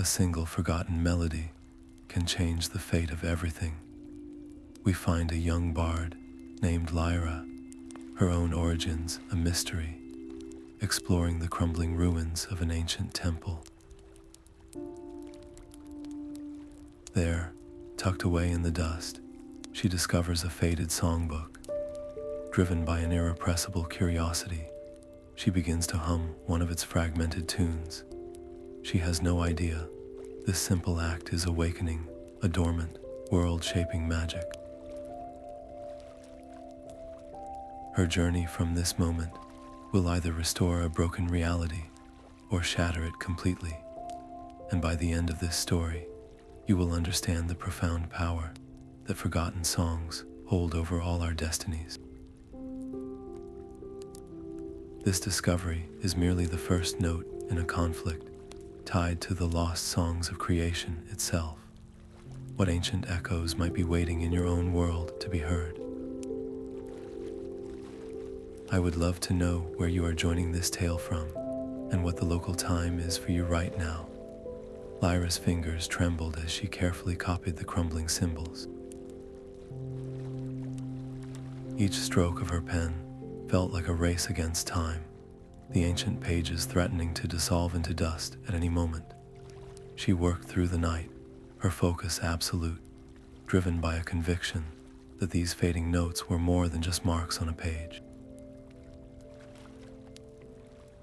single forgotten melody can change the fate of everything. We find a young bard named Lyra, her own origins a mystery, exploring the crumbling ruins of an ancient temple. There, tucked away in the dust, she discovers a faded songbook. Driven by an irrepressible curiosity, she begins to hum one of its fragmented tunes. She has no idea this simple act is awakening a dormant, world-shaping magic. Her journey from this moment will either restore a broken reality or shatter it completely, and by the end of this story, you will understand the profound power that forgotten songs hold over all our destinies. This discovery is merely the first note in a conflict tied to the lost songs of creation itself. What ancient echoes might be waiting in your own world to be heard? I would love to know where you are joining this tale from and what the local time is for you right now. Lyra's fingers trembled as she carefully copied the crumbling symbols. Each stroke of her pen felt like a race against time, the ancient pages threatening to dissolve into dust at any moment. She worked through the night, her focus absolute, driven by a conviction that these fading notes were more than just marks on a page.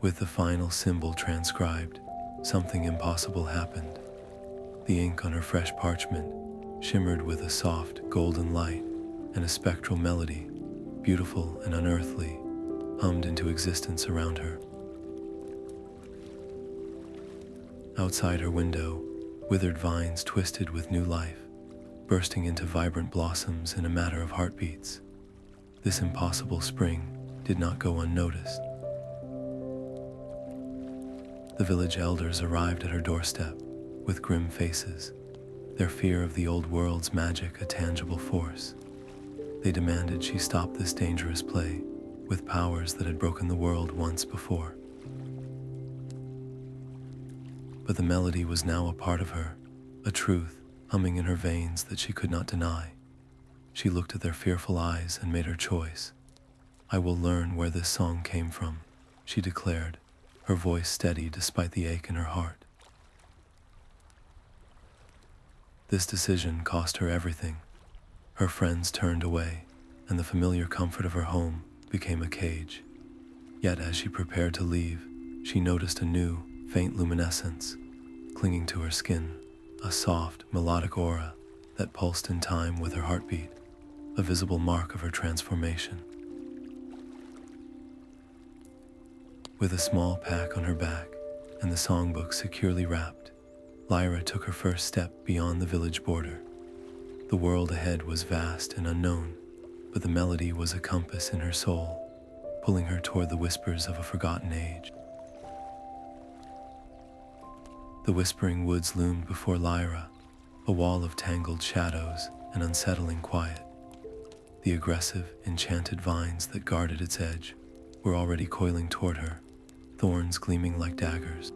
With the final symbol transcribed, something impossible happened. The ink on her fresh parchment shimmered with a soft, golden light, and a spectral melody, beautiful and unearthly, hummed into existence around her. Outside her window, withered vines twisted with new life, bursting into vibrant blossoms in a matter of heartbeats. This impossible spring did not go unnoticed. The village elders arrived at her doorstep with grim faces, their fear of the old world's magic a tangible force. They demanded she stop this dangerous play with powers that had broken the world once before. But the melody was now a part of her, a truth humming in her veins that she could not deny. She looked at their fearful eyes and made her choice. "I will learn where this song came from," she declared, her voice steady despite the ache in her heart. This decision cost her everything. Her friends turned away, and the familiar comfort of her home became a cage. Yet as she prepared to leave, she noticed a new, faint luminescence clinging to her skin, a soft, melodic aura that pulsed in time with her heartbeat, a visible mark of her transformation. With a small pack on her back and the songbook securely wrapped, Lyra took her first step beyond the village border. The world ahead was vast and unknown, but the melody was a compass in her soul, pulling her toward the whispers of a forgotten age. The whispering woods loomed before Lyra, a wall of tangled shadows and unsettling quiet. The aggressive, enchanted vines that guarded its edge were already coiling toward her, thorns gleaming like daggers.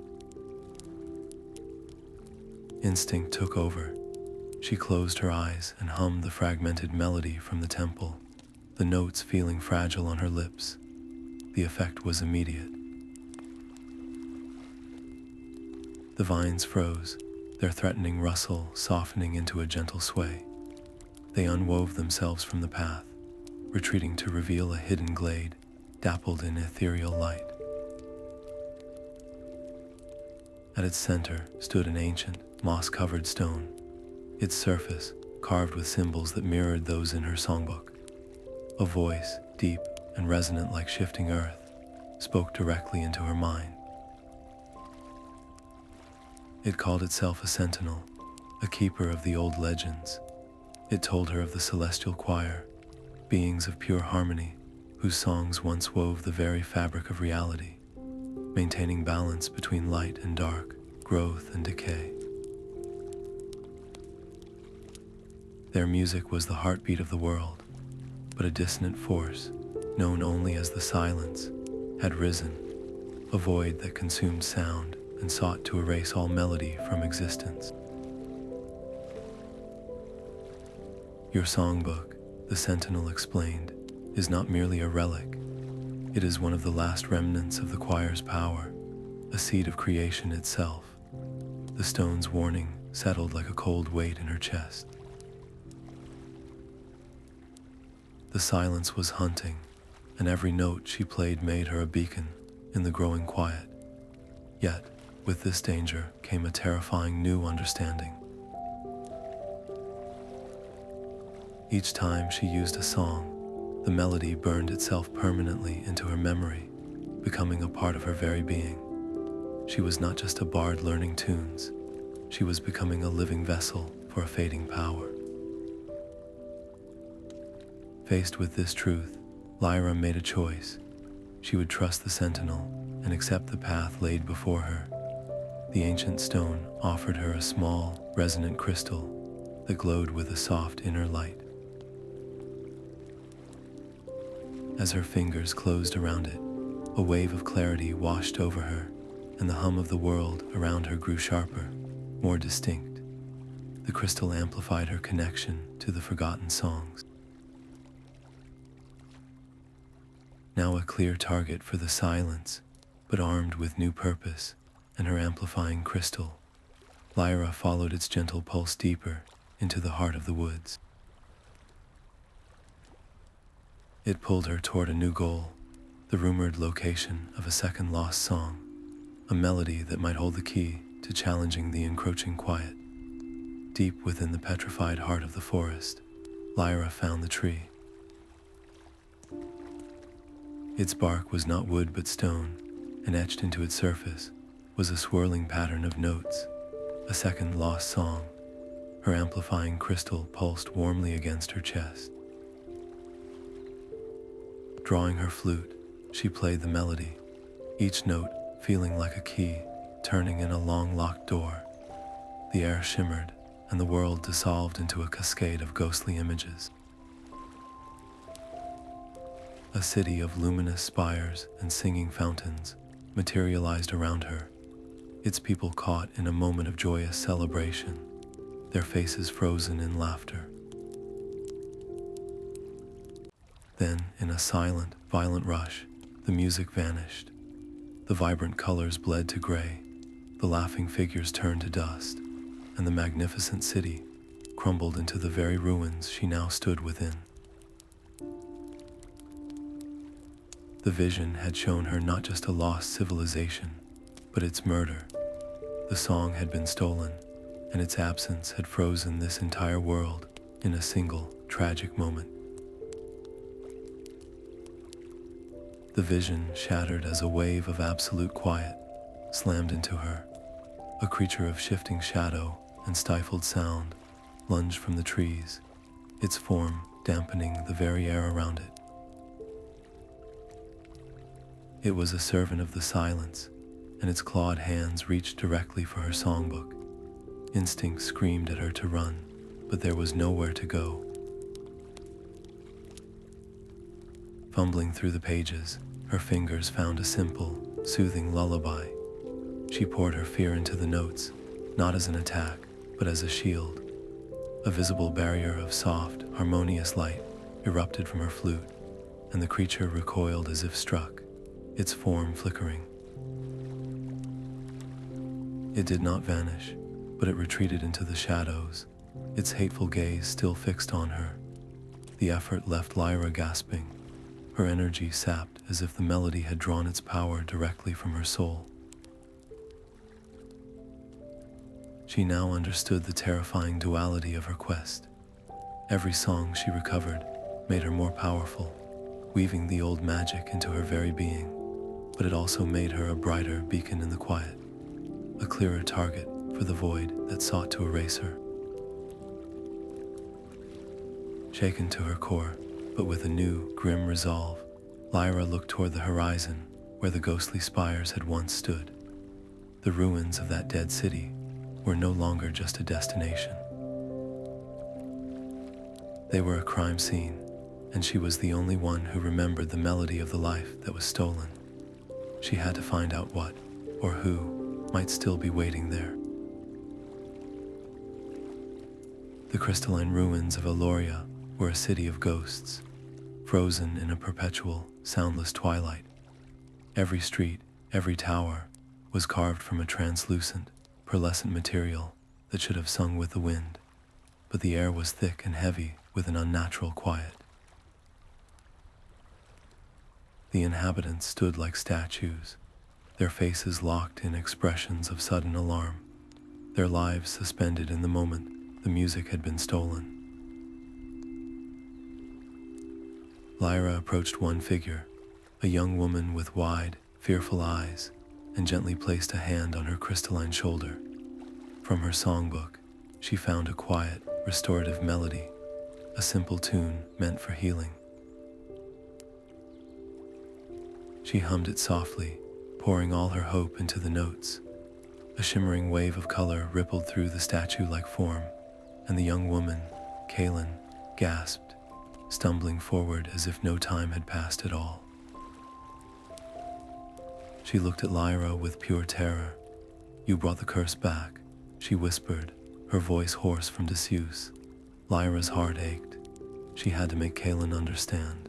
Instinct took over. She closed her eyes and hummed the fragmented melody from the temple, the notes feeling fragile on her lips. The effect was immediate. The vines froze, their threatening rustle softening into a gentle sway. They unwove themselves from the path, retreating to reveal a hidden glade, dappled in ethereal light. At its center stood an ancient, moss-covered stone, its surface carved with symbols that mirrored those in her songbook. A voice, deep and resonant like shifting earth, spoke directly into her mind. It called itself a Sentinel, a keeper of the old legends. It told her of the celestial choir, beings of pure harmony, whose songs once wove the very fabric of reality, maintaining balance between light and dark, growth and decay. Their music was the heartbeat of the world, but a dissonant force, known only as the silence, had risen, a void that consumed sound and sought to erase all melody from existence. Your songbook, the Sentinel explained, is not merely a relic. It is one of the last remnants of the choir's power, a seed of creation itself. The stone's warning settled like a cold weight in her chest. The silence was haunting, and every note she played made her a beacon in the growing quiet. Yet, with this danger came a terrifying new understanding. Each time she used a song, the melody burned itself permanently into her memory, becoming a part of her very being. She was not just a bard learning tunes, she was becoming a living vessel for a fading power. Faced with this truth, Lyra made a choice. She would trust the Sentinel and accept the path laid before her. The ancient stone offered her a small, resonant crystal that glowed with a soft inner light. As her fingers closed around it, a wave of clarity washed over her, and the hum of the world around her grew sharper, more distinct. The crystal amplified her connection to the forgotten songs. Now a clear target for the silence, but armed with new purpose and her amplifying crystal, Lyra followed its gentle pulse deeper into the heart of the woods. It pulled her toward a new goal, the rumored location of a second lost song, a melody that might hold the key to challenging the encroaching quiet. Deep within the petrified heart of the forest, Lyra found the tree. Its bark was not wood but stone, and etched into its surface was a swirling pattern of notes, a second lost song. Her amplifying crystal pulsed warmly against her chest. Drawing her flute, she played the melody, each note feeling like a key turning in a long locked door. The air shimmered, and the world dissolved into a cascade of ghostly images. A city of luminous spires and singing fountains materialized around her, its people caught in a moment of joyous celebration, their faces frozen in laughter. Then, in a silent, violent rush, the music vanished. The vibrant colors bled to gray, the laughing figures turned to dust, and the magnificent city crumbled into the very ruins she now stood within. The vision had shown her not just a lost civilization, but its murder. The song had been stolen, and its absence had frozen this entire world in a single, tragic moment. The vision shattered as a wave of absolute quiet slammed into her. A creature of shifting shadow and stifled sound lunged from the trees, its form dampening the very air around it. It was a servant of the silence, and its clawed hands reached directly for her songbook. Instinct screamed at her to run, but there was nowhere to go. Fumbling through the pages, her fingers found a simple, soothing lullaby. She poured her fear into the notes, not as an attack, but as a shield. A visible barrier of soft, harmonious light erupted from her flute, and the creature recoiled as if struck, its form flickering. It did not vanish, but it retreated into the shadows, its hateful gaze still fixed on her. The effort left Lyra gasping, her energy sapped as if the melody had drawn its power directly from her soul. She now understood the terrifying duality of her quest. Every song she recovered made her more powerful, weaving the old magic into her very being, but it also made her a brighter beacon in the quiet, a clearer target for the void that sought to erase her. Shaken to her core, but with a new, grim resolve, Lyra looked toward the horizon where the ghostly spires had once stood. The ruins of that dead city were no longer just a destination. They were a crime scene, and she was the only one who remembered the melody of the life that was stolen. She had to find out what, or who, might still be waiting there. The crystalline ruins of Eloria were a city of ghosts, frozen in a perpetual, soundless twilight. Every street, every tower, was carved from a translucent, pearlescent material that should have sung with the wind, but the air was thick and heavy with an unnatural quiet. The inhabitants stood like statues, their faces locked in expressions of sudden alarm, their lives suspended in the moment the music had been stolen. Lyra approached one figure, a young woman with wide, fearful eyes, and gently placed a hand on her crystalline shoulder. From her songbook, she found a quiet, restorative melody, a simple tune meant for healing. She hummed it softly, pouring all her hope into the notes. A shimmering wave of color rippled through the statue-like form, and the young woman, Kaelen, gasped, stumbling forward as if no time had passed at all. She looked at Lyra with pure terror. "You brought the curse back," she whispered, her voice hoarse from disuse. Lyra's heart ached. She had to make Kaelen understand.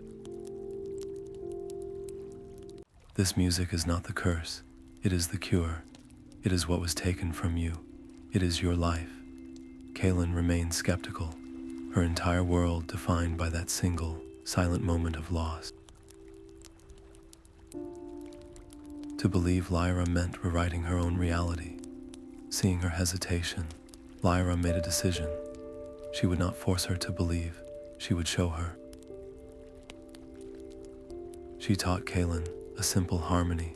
"This music is not the curse. It is the cure. It is what was taken from you. It is your life." Kaelen remained skeptical, her entire world defined by that single, silent moment of loss. To believe Lyra meant rewriting her own reality. Seeing her hesitation, Lyra made a decision. She would not force her to believe, she would show her. She taught Kaelen a simple harmony,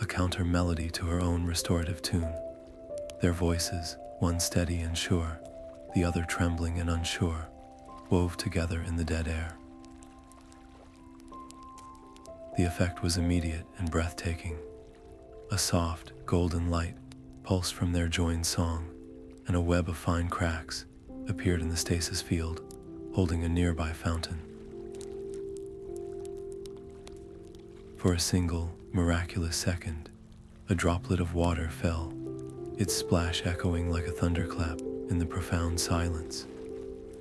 a counter melody to her own restorative tune. Their voices, one steady and sure, the other trembling and unsure, wove together in the dead air. The effect was immediate and breathtaking. A soft, golden light pulsed from their joined song, and a web of fine cracks appeared in the stasis field, holding a nearby fountain. For a single, miraculous second, a droplet of water fell, its splash echoing like a thunderclap in the profound silence.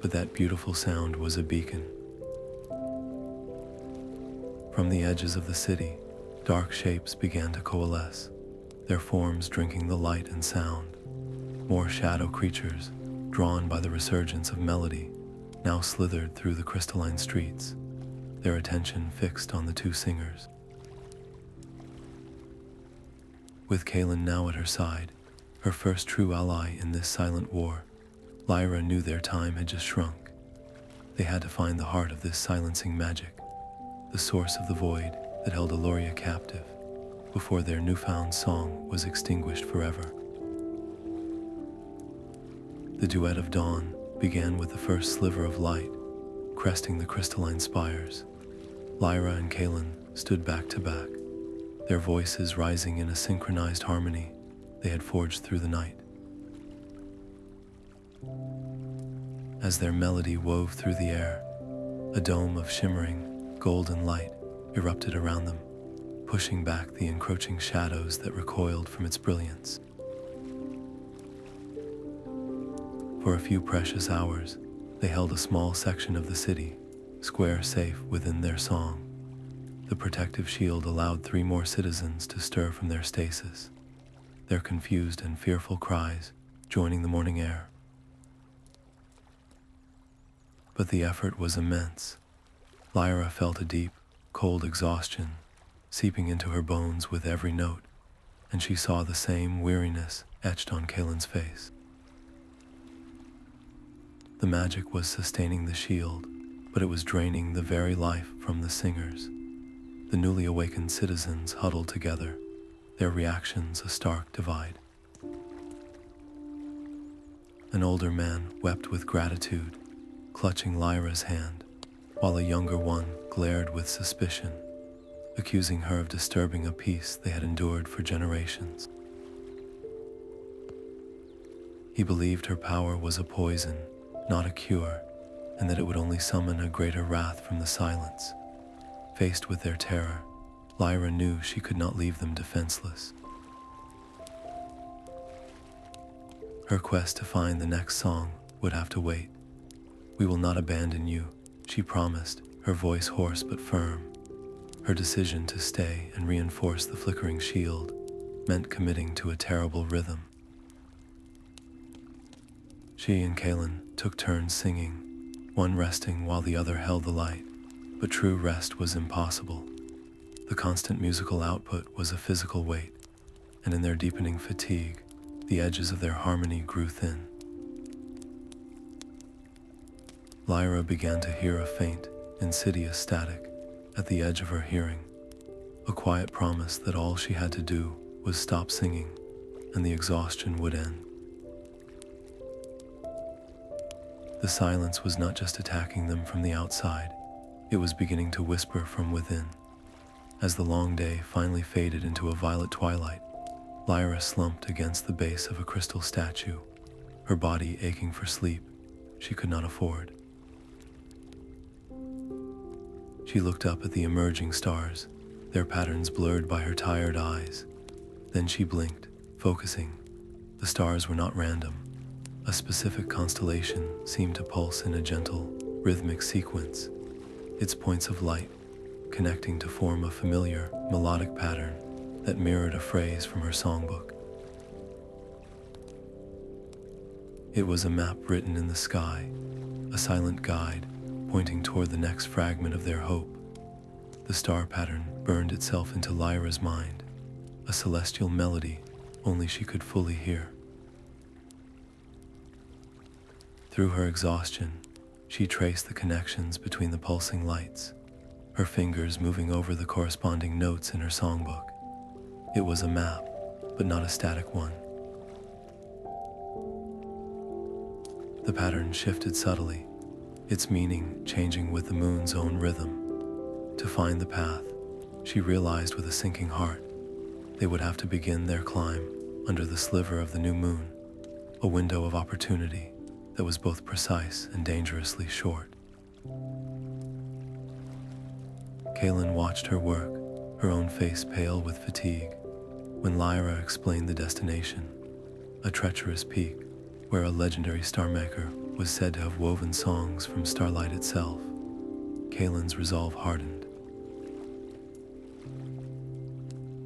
But that beautiful sound was a beacon. From the edges of the city, dark shapes began to coalesce, their forms drinking the light and sound. More shadow creatures, drawn by the resurgence of melody, now slithered through the crystalline streets, their attention fixed on the two singers. With Kaelen now at her side, her first true ally in this silent war, Lyra knew their time had just shrunk. They had to find the heart of this silencing magic, the source of the void that held Eloria captive, before their newfound song was extinguished forever. The Duet of Dawn began with the first sliver of light, cresting the crystalline spires. Lyra and Kaelen stood back to back, their voices rising in a synchronized harmony they had forged through the night. As their melody wove through the air, a dome of shimmering, golden light erupted around them, pushing back the encroaching shadows that recoiled from its brilliance. For a few precious hours, they held a small section of the city, square safe within their song. The protective shield allowed 3 more citizens to stir from their stasis, their confused and fearful cries joining the morning air. But the effort was immense. Lyra felt a deep, cold exhaustion seeping into her bones with every note, and she saw the same weariness etched on Kaelen's face. The magic was sustaining the shield, but it was draining the very life from the singers. The newly awakened citizens huddled together, their reactions a stark divide. An older man wept with gratitude, clutching Lyra's hand, while a younger one glared with suspicion, accusing her of disturbing a peace they had endured for generations. He believed her power was a poison, not a cure, and that it would only summon a greater wrath from the silence. Faced with their terror, Lyra knew she could not leave them defenseless. Her quest to find the next song would have to wait. "We will not abandon you," she promised, her voice hoarse but firm. Her decision to stay and reinforce the flickering shield meant committing to a terrible rhythm. She and Kaelen took turns singing, one resting while the other held the light, but true rest was impossible. The constant musical output was a physical weight, and in their deepening fatigue, the edges of their harmony grew thin. Lyra began to hear a faint, insidious static at the edge of her hearing, a quiet promise that all she had to do was stop singing, and the exhaustion would end. The silence was not just attacking them from the outside, it was beginning to whisper from within. As the long day finally faded into a violet twilight, Lyra slumped against the base of a crystal statue, her body aching for sleep she could not afford. She looked up at the emerging stars, their patterns blurred by her tired eyes. Then she blinked, focusing. The stars were not random. A specific constellation seemed to pulse in a gentle, rhythmic sequence, its points of light connecting to form a familiar, melodic pattern that mirrored a phrase from her songbook. It was a map written in the sky, a silent guide pointing toward the next fragment of their hope. The star pattern burned itself into Lyra's mind, a celestial melody only she could fully hear. Through her exhaustion, she traced the connections between the pulsing lights, her fingers moving over the corresponding notes in her songbook. It was a map, but not a static one. The pattern shifted subtly, its meaning changing with the moon's own rhythm. To find the path, she realized with a sinking heart, they would have to begin their climb under the sliver of the new moon, a window of opportunity that was both precise and dangerously short. Kaelen watched her work, her own face pale with fatigue, when Lyra explained the destination, a treacherous peak where a legendary starmaker was said to have woven songs from starlight itself. Kaelen's resolve hardened.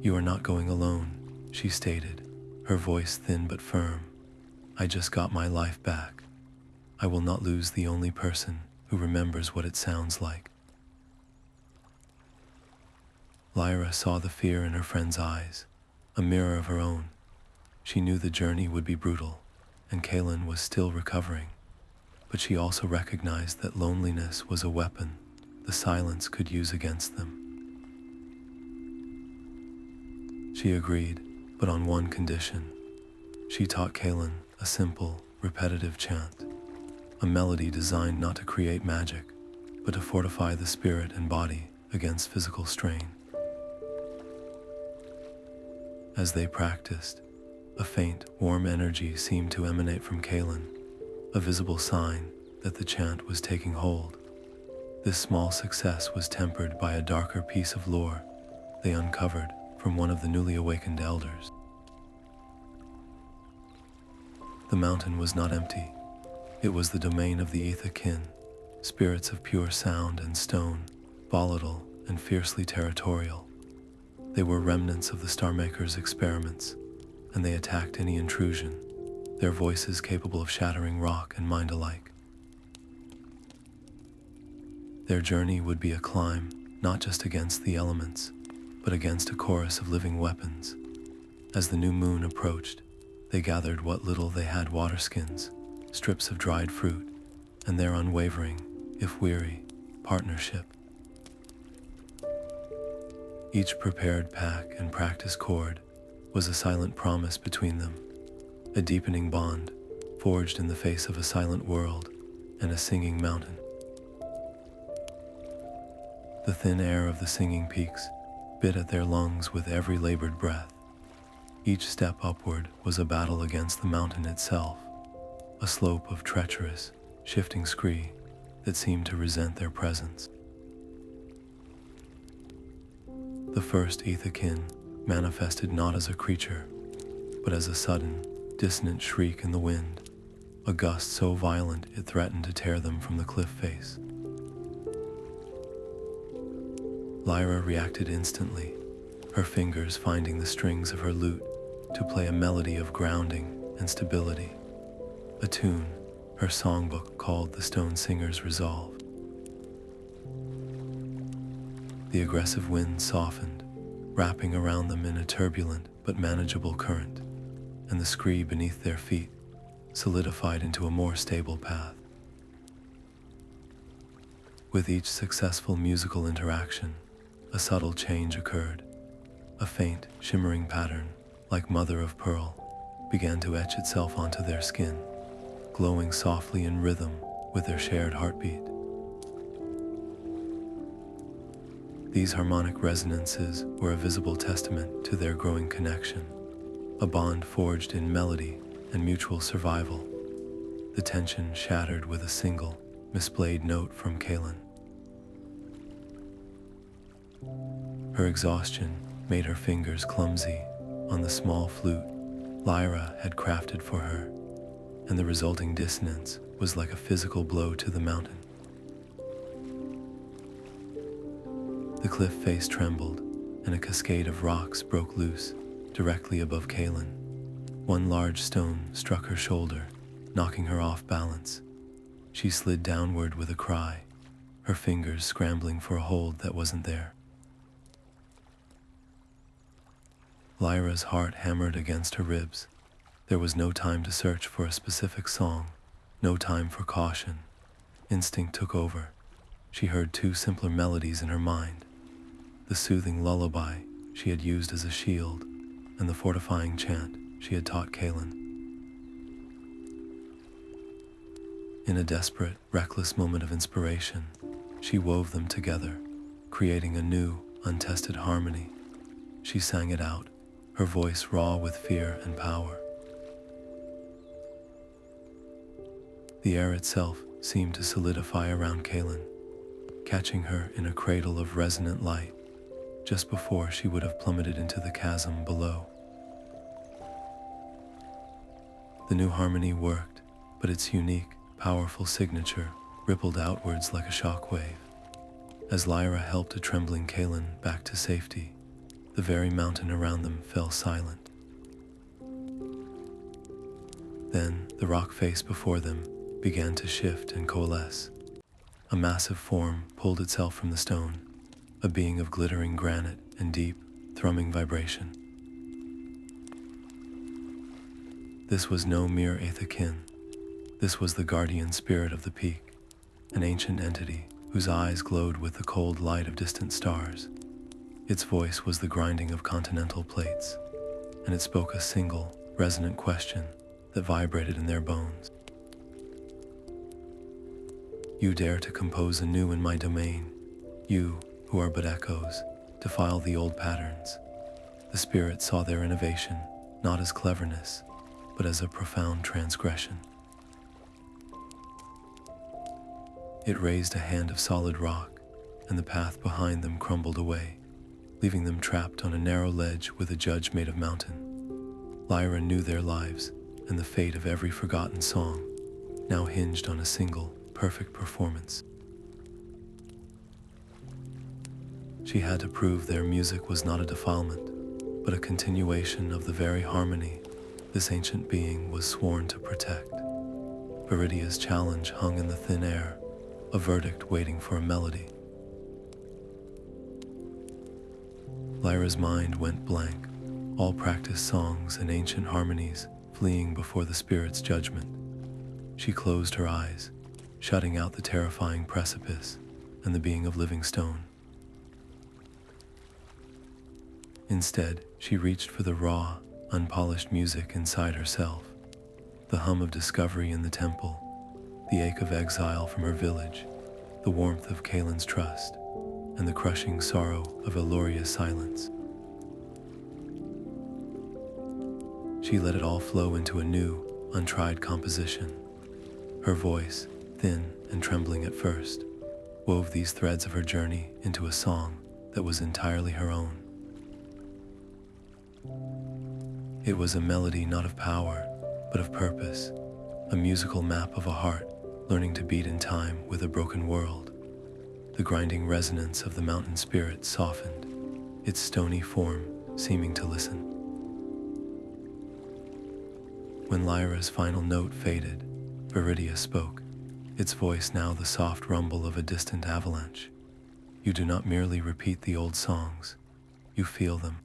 "You are not going alone," she stated, her voice thin but firm. "I just got my life back. I will not lose the only person who remembers what it sounds like." Lyra saw the fear in her friend's eyes, a mirror of her own. She knew the journey would be brutal, and Kaelen was still recovering, but she also recognized that loneliness was a weapon the silence could use against them. She agreed, but on one condition. She taught Kaelen a simple, repetitive chant, a melody designed not to create magic, but to fortify the spirit and body against physical strain. As they practiced, a faint, warm energy seemed to emanate from Kaelen, a visible sign that the chant was taking hold. This small success was tempered by a darker piece of lore they uncovered from one of the newly awakened elders. The mountain was not empty. It was the domain of the Ether kin, spirits of pure sound and stone, volatile and fiercely territorial. They were remnants of the Starmaker's experiments, and they attacked any intrusion, their voices capable of shattering rock and mind alike. Their journey would be a climb, not just against the elements, but against a chorus of living weapons. As the new moon approached, they gathered what little they had: water skins, strips of dried fruit, and their unwavering, if weary, partnership. Each prepared pack and practice chord was a silent promise between them, a deepening bond forged in the face of a silent world and a singing mountain. The thin air of the singing peaks bit at their lungs with every labored breath. Each step upward was a battle against the mountain itself, a slope of treacherous, shifting scree that seemed to resent their presence. The first Etherkin manifested not as a creature, but as a sudden, dissonant shriek in the wind, a gust so violent it threatened to tear them from the cliff face. Lyra reacted instantly, her fingers finding the strings of her lute to play a melody of grounding and stability, a tune her songbook called the Stone Singer's Resolve. The aggressive wind softened, wrapping around them in a turbulent but manageable current, and the scree beneath their feet solidified into a more stable path. With each successful musical interaction, a subtle change occurred. A faint, shimmering pattern, like mother of pearl, began to etch itself onto their skin, glowing softly in rhythm with their shared heartbeat. These harmonic resonances were a visible testament to their growing connection, a bond forged in melody and mutual survival. The tension shattered with a single, misplayed note from Kaelen. Her exhaustion made her fingers clumsy on the small flute Lyra had crafted for her, and the resulting dissonance was like a physical blow to the mountain. The cliff face trembled, and a cascade of rocks broke loose directly above Kaelen. One large stone struck her shoulder, knocking her off balance. She slid downward with a cry, her fingers scrambling for a hold that wasn't there. Lyra's heart hammered against her ribs. There was no time to search for a specific song, no time for caution. Instinct took over. She heard two simpler melodies in her mind: the soothing lullaby she had used as a shield, and the fortifying chant she had taught Kaelen. In a desperate, reckless moment of inspiration, she wove them together, creating a new, untested harmony. She sang it out, her voice raw with fear and power. The air itself seemed to solidify around Kaelen, catching her in a cradle of resonant light just before she would have plummeted into the chasm below. The new harmony worked, but its unique, powerful signature rippled outwards like a shockwave. As Lyra helped a trembling Kaelen back to safety, the very mountain around them fell silent. Then the rock face before them began to shift and coalesce. A massive form pulled itself from the stone, a being of glittering granite and deep, thrumming vibration. This was no mere Aethakin. This was the guardian spirit of the peak, an ancient entity whose eyes glowed with the cold light of distant stars. Its voice was the grinding of continental plates, and it spoke a single, resonant question that vibrated in their bones. You dare to compose anew in my domain, you, who are but echoes, defile the old patterns. The spirit saw their innovation not as cleverness, but as a profound transgression. It raised a hand of solid rock, and the path behind them crumbled away, leaving them trapped on a narrow ledge with a judge made of mountain. Lyra knew their lives, and the fate of every forgotten song now hinged on a single, perfect performance. She had to prove their music was not a defilement, but a continuation of the very harmony this ancient being was sworn to protect. Viridia's challenge hung in the thin air, a verdict waiting for a melody. Lyra's mind went blank, all practiced songs and ancient harmonies fleeing before the spirit's judgment. She closed her eyes, shutting out the terrifying precipice and the being of living stone. Instead, she reached for the raw, unpolished music inside herself, the hum of discovery in the temple, the ache of exile from her village, the warmth of Kaelen's trust, and the crushing sorrow of Eloria's silence. She let it all flow into a new, untried composition. Her voice, thin and trembling at first, wove these threads of her journey into a song that was entirely her own. It was a melody not of power, but of purpose, a musical map of a heart learning to beat in time with a broken world. The grinding resonance of the mountain spirit softened, its stony form seeming to listen. When Lyra's final note faded, Viridia spoke, its voice now the soft rumble of a distant avalanche. You do not merely repeat the old songs, you feel them.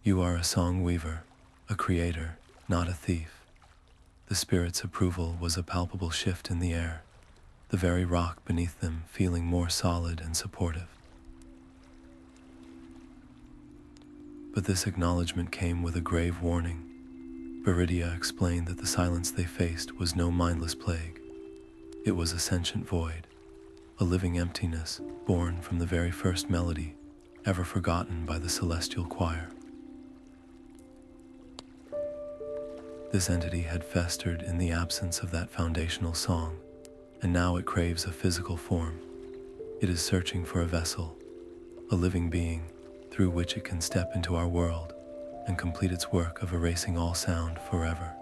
You are a song weaver, a creator, not a thief. The spirit's approval was a palpable shift in the air, the very rock beneath them feeling more solid and supportive. But this acknowledgement came with a grave warning. Viridia explained that the silence they faced was no mindless plague. It was a sentient void, a living emptiness born from the very first melody ever forgotten by the celestial choir. This entity had festered in the absence of that foundational song, and now it craves a physical form. It is searching for a vessel, a living being, through which it can step into our world and complete its work of erasing all sound forever.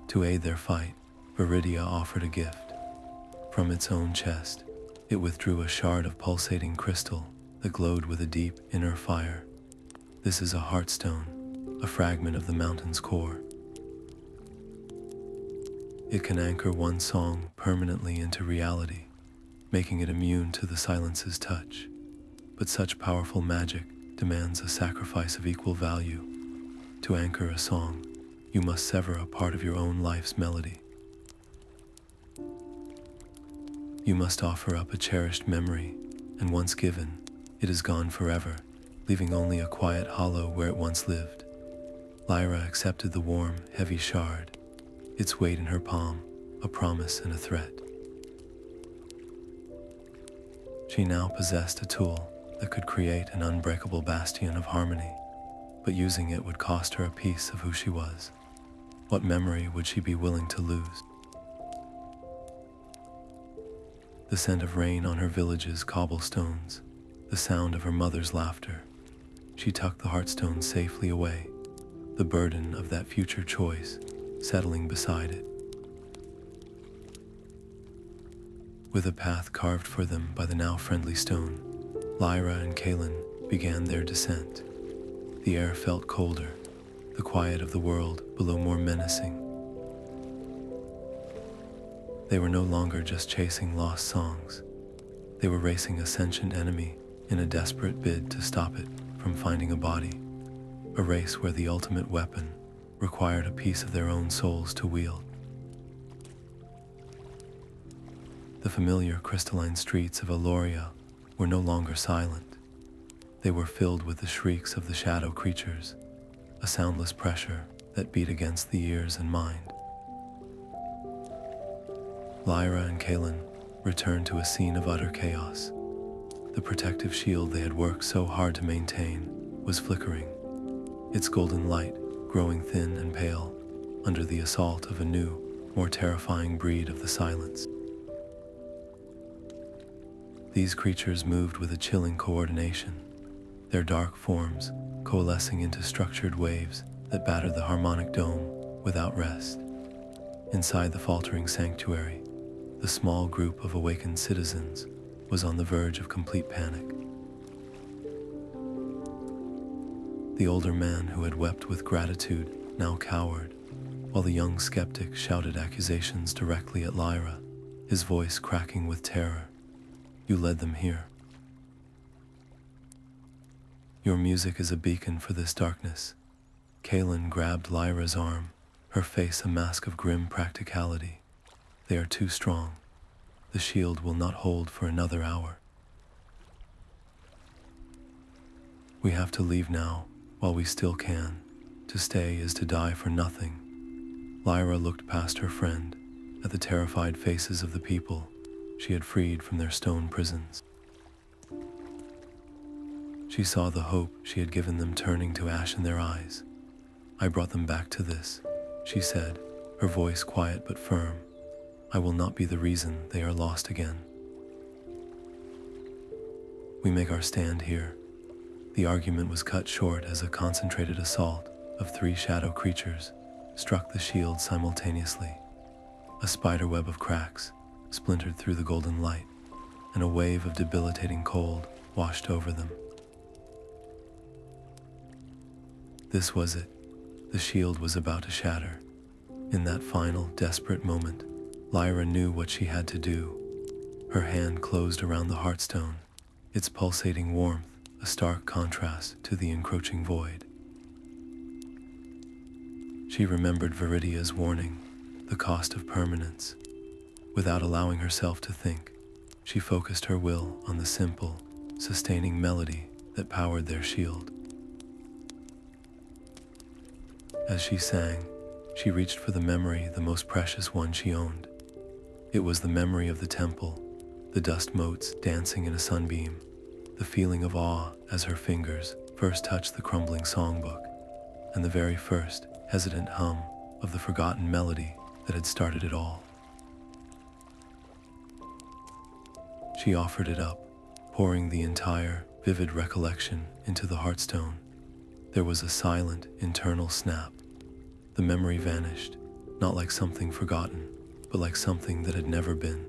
To aid their fight, Viridia offered a gift. From its own chest, it withdrew a shard of pulsating crystal that glowed with a deep inner fire. This is a Heartstone, a fragment of the mountain's core. It can anchor one song permanently into reality, making it immune to the silence's touch. But such powerful magic demands a sacrifice of equal value. To anchor a song, you must sever a part of your own life's melody. You must offer up a cherished memory, and once given, it is gone forever, leaving only a quiet hollow where it once lived. Lyra accepted the warm, heavy shard, its weight in her palm, a promise and a threat. She now possessed a tool that could create an unbreakable bastion of harmony, but using it would cost her a piece of who she was. What memory would she be willing to lose? The scent of rain on her village's cobblestones, the sound of her mother's laughter. She tucked the Heartstone safely away, the burden of that future choice settling beside it. With a path carved for them by the now friendly stone, Lyra and Kaelen began their descent. The air felt colder, the quiet of the world below more menacing. They were no longer just chasing lost songs. They were racing a sentient enemy in a desperate bid to stop it from finding a body. A race where the ultimate weapon required a piece of their own souls to wield. The familiar crystalline streets of Eloria were no longer silent. They were filled with the shrieks of the shadow creatures, a soundless pressure that beat against the ears and mind. Lyra and Kaelen returned to a scene of utter chaos. The protective shield they had worked so hard to maintain was flickering, its golden light growing thin and pale under the assault of a new, more terrifying breed of the silence. These creatures moved with a chilling coordination, their dark forms coalescing into structured waves that battered the harmonic dome without rest. Inside the faltering sanctuary, the small group of awakened citizens was on the verge of complete panic. The older man who had wept with gratitude now cowered, while the young skeptic shouted accusations directly at Lyra, his voice cracking with terror. You led them here. Your music is a beacon for this darkness. Kaelen grabbed Lyra's arm, her face a mask of grim practicality. They are too strong. The shield will not hold for another hour. We have to leave now, while we still can. To stay is to die for nothing. Lyra looked past her friend, at the terrified faces of the people she had freed from their stone prisons. She saw the hope she had given them turning to ash in their eyes. I brought them back to this, she said, her voice quiet but firm. I will not be the reason they are lost again. We make our stand here. The argument was cut short as a concentrated assault of 3 shadow creatures struck the shield simultaneously. A spiderweb of cracks splintered through the golden light, and a wave of debilitating cold washed over them. This was it. The shield was about to shatter. In that final, desperate moment, Lyra knew what she had to do. Her hand closed around the Heartstone, its pulsating warmth a stark contrast to the encroaching void. She remembered Viridia's warning, the cost of permanence. Without allowing herself to think, she focused her will on the simple, sustaining melody that powered their shield. As she sang, she reached for the memory, the most precious one she owned. It was the memory of the temple, the dust motes dancing in a sunbeam, the feeling of awe as her fingers first touched the crumbling songbook, and the very first hesitant hum of the forgotten melody that had started it all. She offered it up, pouring the entire, vivid recollection into the Heartstone. There was a silent, internal snap. The memory vanished, not like something forgotten, but like something that had never been.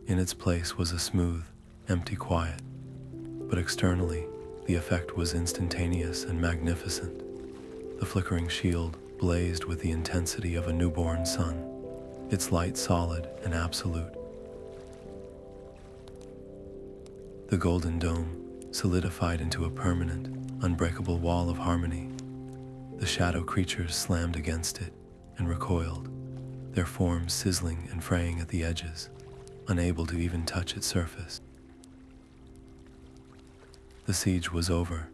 In its place was a smooth, empty quiet, but externally, the effect was instantaneous and magnificent. The flickering shield blazed with the intensity of a newborn sun, its light solid and absolute. The golden dome solidified into a permanent, unbreakable wall of harmony. The shadow creatures slammed against it and recoiled, their forms sizzling and fraying at the edges, unable to even touch its surface. The siege was over.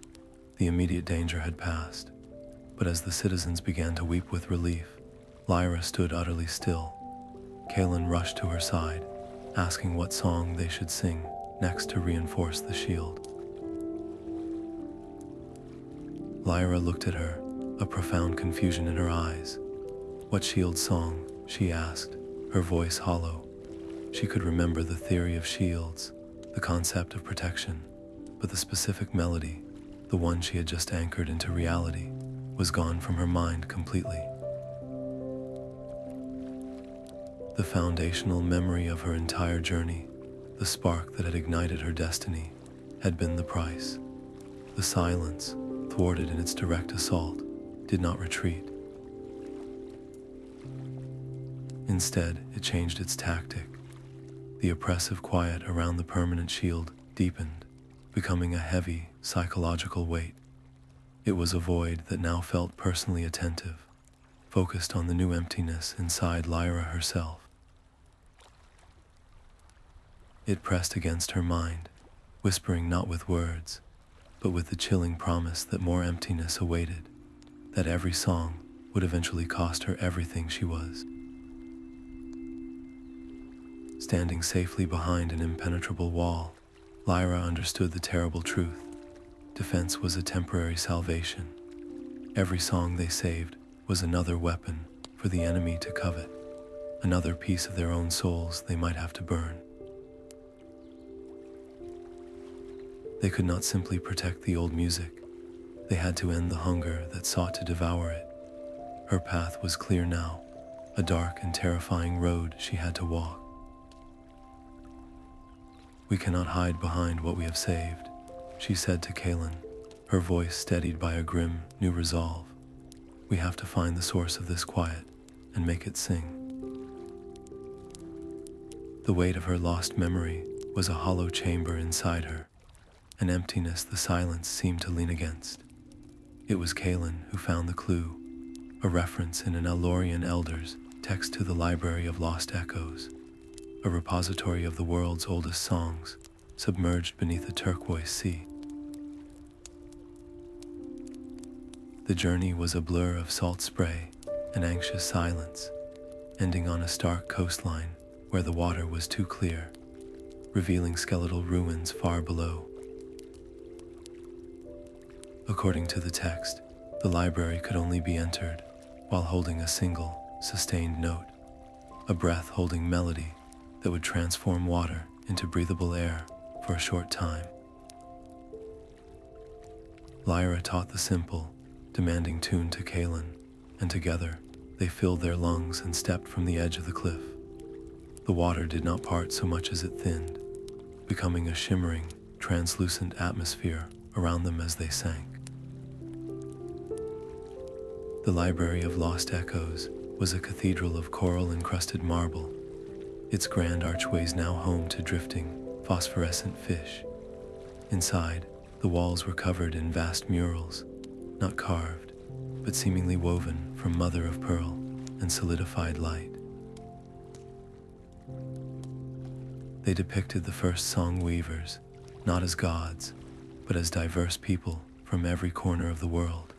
The immediate danger had passed. But as the citizens began to weep with relief, Lyra stood utterly still. Kaelen rushed to her side, asking what song they should sing next to reinforce the shield. Lyra looked at her, a profound confusion in her eyes. "What shield song?" she asked, her voice hollow. She could remember the theory of shields, the concept of protection, but the specific melody, the one she had just anchored into reality, was gone from her mind completely. The foundational memory of her entire journey, the spark that had ignited her destiny, had been the price. The silence, thwarted in its direct assault, did not retreat. Instead, it changed its tactic. The oppressive quiet around the permanent shield deepened, becoming a heavy, psychological weight. It was a void that now felt personally attentive, focused on the new emptiness inside Lyra herself. It pressed against her mind, whispering not with words, but with the chilling promise that more emptiness awaited, that every song would eventually cost her everything she was. Standing safely behind an impenetrable wall, Lyra understood the terrible truth. Defense was a temporary salvation. Every song they saved was another weapon for the enemy to covet, another piece of their own souls they might have to burn. They could not simply protect the old music. They had to end the hunger that sought to devour it. Her path was clear now, a dark and terrifying road she had to walk. "We cannot hide behind what we have saved," she said to Kaelen, her voice steadied by a grim, new resolve. "We have to find the source of this quiet and make it sing." The weight of her lost memory was a hollow chamber inside her, an emptiness the silence seemed to lean against. It was Kaelen who found the clue, a reference in an Elorian elder's text to the Library of Lost Echoes, a repository of the world's oldest songs, submerged beneath a turquoise sea. The journey was a blur of salt spray and anxious silence, ending on a stark coastline where the water was too clear, revealing skeletal ruins far below. According to the text, the library could only be entered while holding a single, sustained note, a breath-holding melody that would transform water into breathable air for a short time. Lyra taught the simple, demanding tune to Kaelen, and together they filled their lungs and stepped from the edge of the cliff. The water did not part so much as it thinned, becoming a shimmering, translucent atmosphere around them as they sank. The Library of Lost Echoes was a cathedral of coral-encrusted marble, its grand archways now home to drifting, phosphorescent fish. Inside, the walls were covered in vast murals, not carved, but seemingly woven from mother of pearl and solidified light. They depicted the first song weavers, not as gods, but as diverse people from every corner of the world,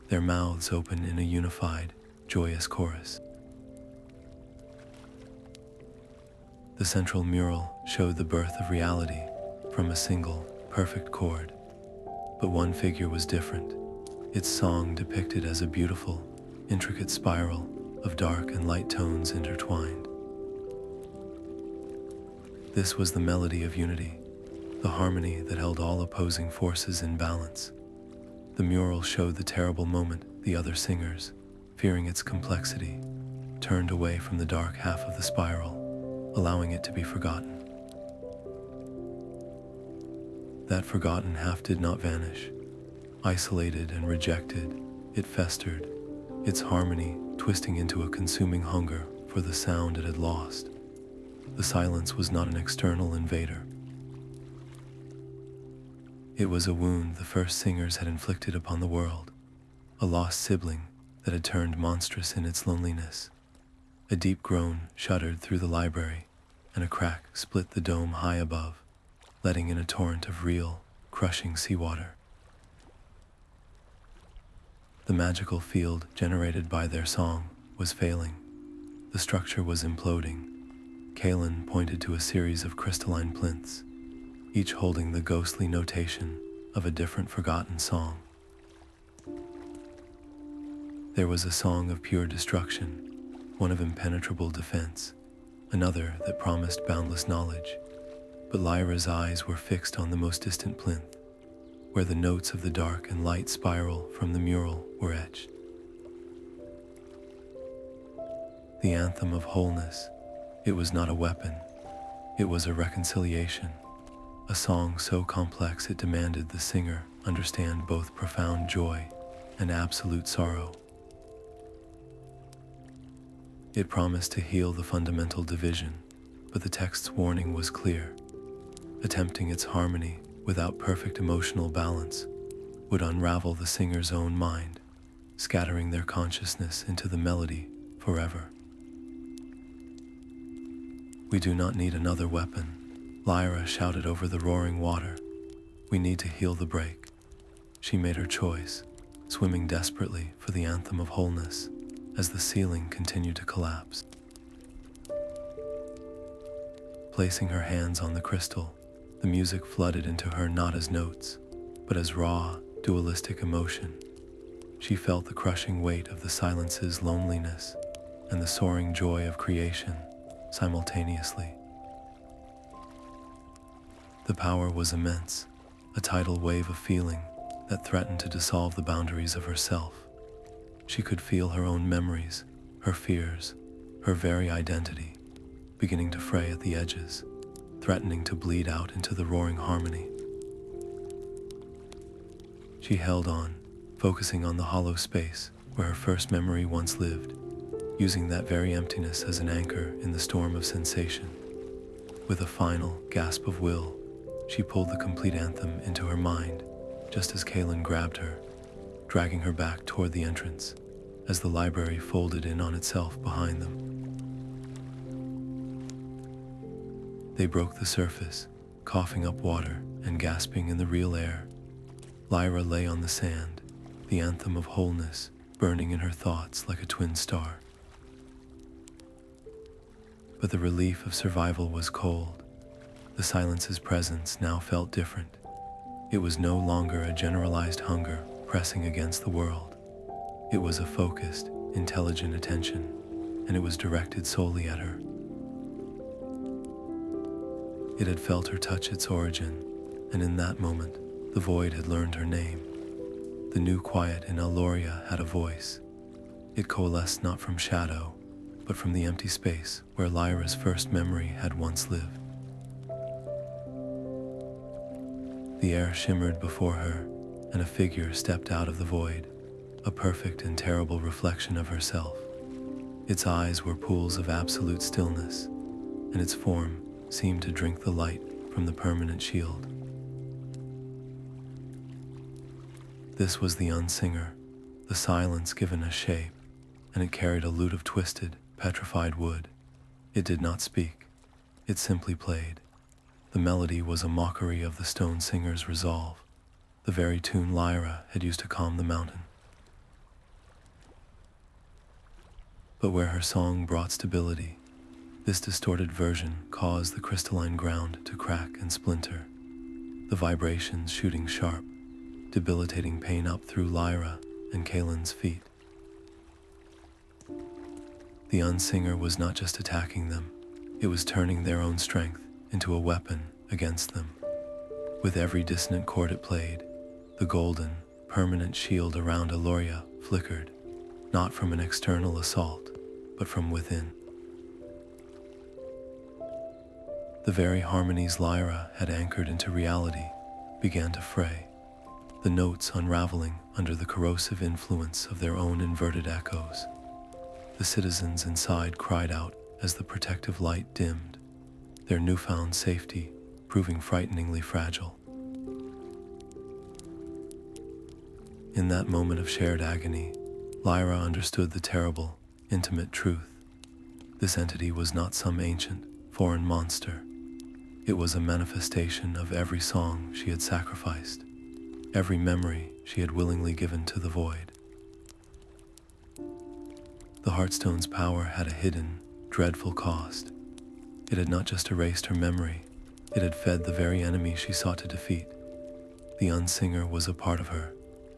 their mouths open in a unified, joyous chorus. The central mural showed the birth of reality from a single, perfect chord. But one figure was different, its song depicted as a beautiful, intricate spiral of dark and light tones intertwined. This was the melody of unity, the harmony that held all opposing forces in balance. The mural showed the terrible moment the other singers, fearing its complexity, turned away from the dark half of the spiral, allowing it to be forgotten. That forgotten half did not vanish. Isolated and rejected, it festered, its harmony twisting into a consuming hunger for the sound it had lost. The silence was not an external invader. It was a wound the first singers had inflicted upon the world, a lost sibling that had turned monstrous in its loneliness. A deep groan shuddered through the library, and a crack split the dome high above, letting in a torrent of real, crushing seawater. The magical field generated by their song was failing. The structure was imploding. Kaelen pointed to a series of crystalline plinths, each holding the ghostly notation of a different forgotten song. There was a song of pure destruction, one of impenetrable defense, another that promised boundless knowledge. But Lyra's eyes were fixed on the most distant plinth, where the notes of the dark and light spiral from the mural were etched. The Anthem of Wholeness. It was not a weapon, it was a reconciliation, a song so complex it demanded the singer understand both profound joy and absolute sorrow. It promised to heal the fundamental division, but the text's warning was clear. Attempting its harmony without perfect emotional balance would unravel the singer's own mind, scattering their consciousness into the melody forever. "We do not need another weapon," Lyra shouted over the roaring water. "We need to heal the break." She made her choice, swimming desperately for the Anthem of Wholeness as the ceiling continued to collapse. Placing her hands on the crystal, the music flooded into her not as notes, but as raw, dualistic emotion. She felt the crushing weight of the silence's loneliness and the soaring joy of creation simultaneously. The power was immense, a tidal wave of feeling that threatened to dissolve the boundaries of herself. She could feel her own memories, her fears, her very identity, beginning to fray at the edges, threatening to bleed out into the roaring harmony. She held on, focusing on the hollow space where her first memory once lived, using that very emptiness as an anchor in the storm of sensation. With a final gasp of will, she pulled the complete anthem into her mind, just as Kaelen grabbed her, dragging her back toward the entrance, as the library folded in on itself behind them. They broke the surface, coughing up water and gasping in the real air. Lyra lay on the sand, the Anthem of Wholeness burning in her thoughts like a twin star. But the relief of survival was cold. The silence's presence now felt different. It was no longer a generalized hunger pressing against the world. It was a focused, intelligent attention, and it was directed solely at her. It had felt her touch its origin, and in that moment, the void had learned her name. The new quiet in Eloria had a voice. It coalesced not from shadow, but from the empty space where Lyra's first memory had once lived. The air shimmered before her, and a figure stepped out of the void, a perfect and terrible reflection of herself. Its eyes were pools of absolute stillness, and its form seemed to drink the light from the permanent shield. This was the Unsinger, the silence given a shape, and it carried a lute of twisted, petrified wood. It did not speak, it simply played. The melody was a mockery of the stone singer's resolve, the very tune Lyra had used to calm the mountain. But where her song brought stability, this distorted version caused the crystalline ground to crack and splinter, the vibrations shooting sharp, debilitating pain up through Lyra and Kaelen's feet. The Unsinger was not just attacking them, it was turning their own strength into a weapon against them. With every dissonant chord it played, the golden, permanent shield around Eloria flickered, not from an external assault, but from within. The very harmonies Lyra had anchored into reality began to fray, the notes unraveling under the corrosive influence of their own inverted echoes. The citizens inside cried out as the protective light dimmed, their newfound safety proving frighteningly fragile. In that moment of shared agony, Lyra understood the terrible, intimate truth. This entity was not some ancient, foreign monster. It was a manifestation of every song she had sacrificed, every memory she had willingly given to the void. The Heartstone's power had a hidden, dreadful cost. It had not just erased her memory, it had fed the very enemy she sought to defeat. The Unsinger was a part of her,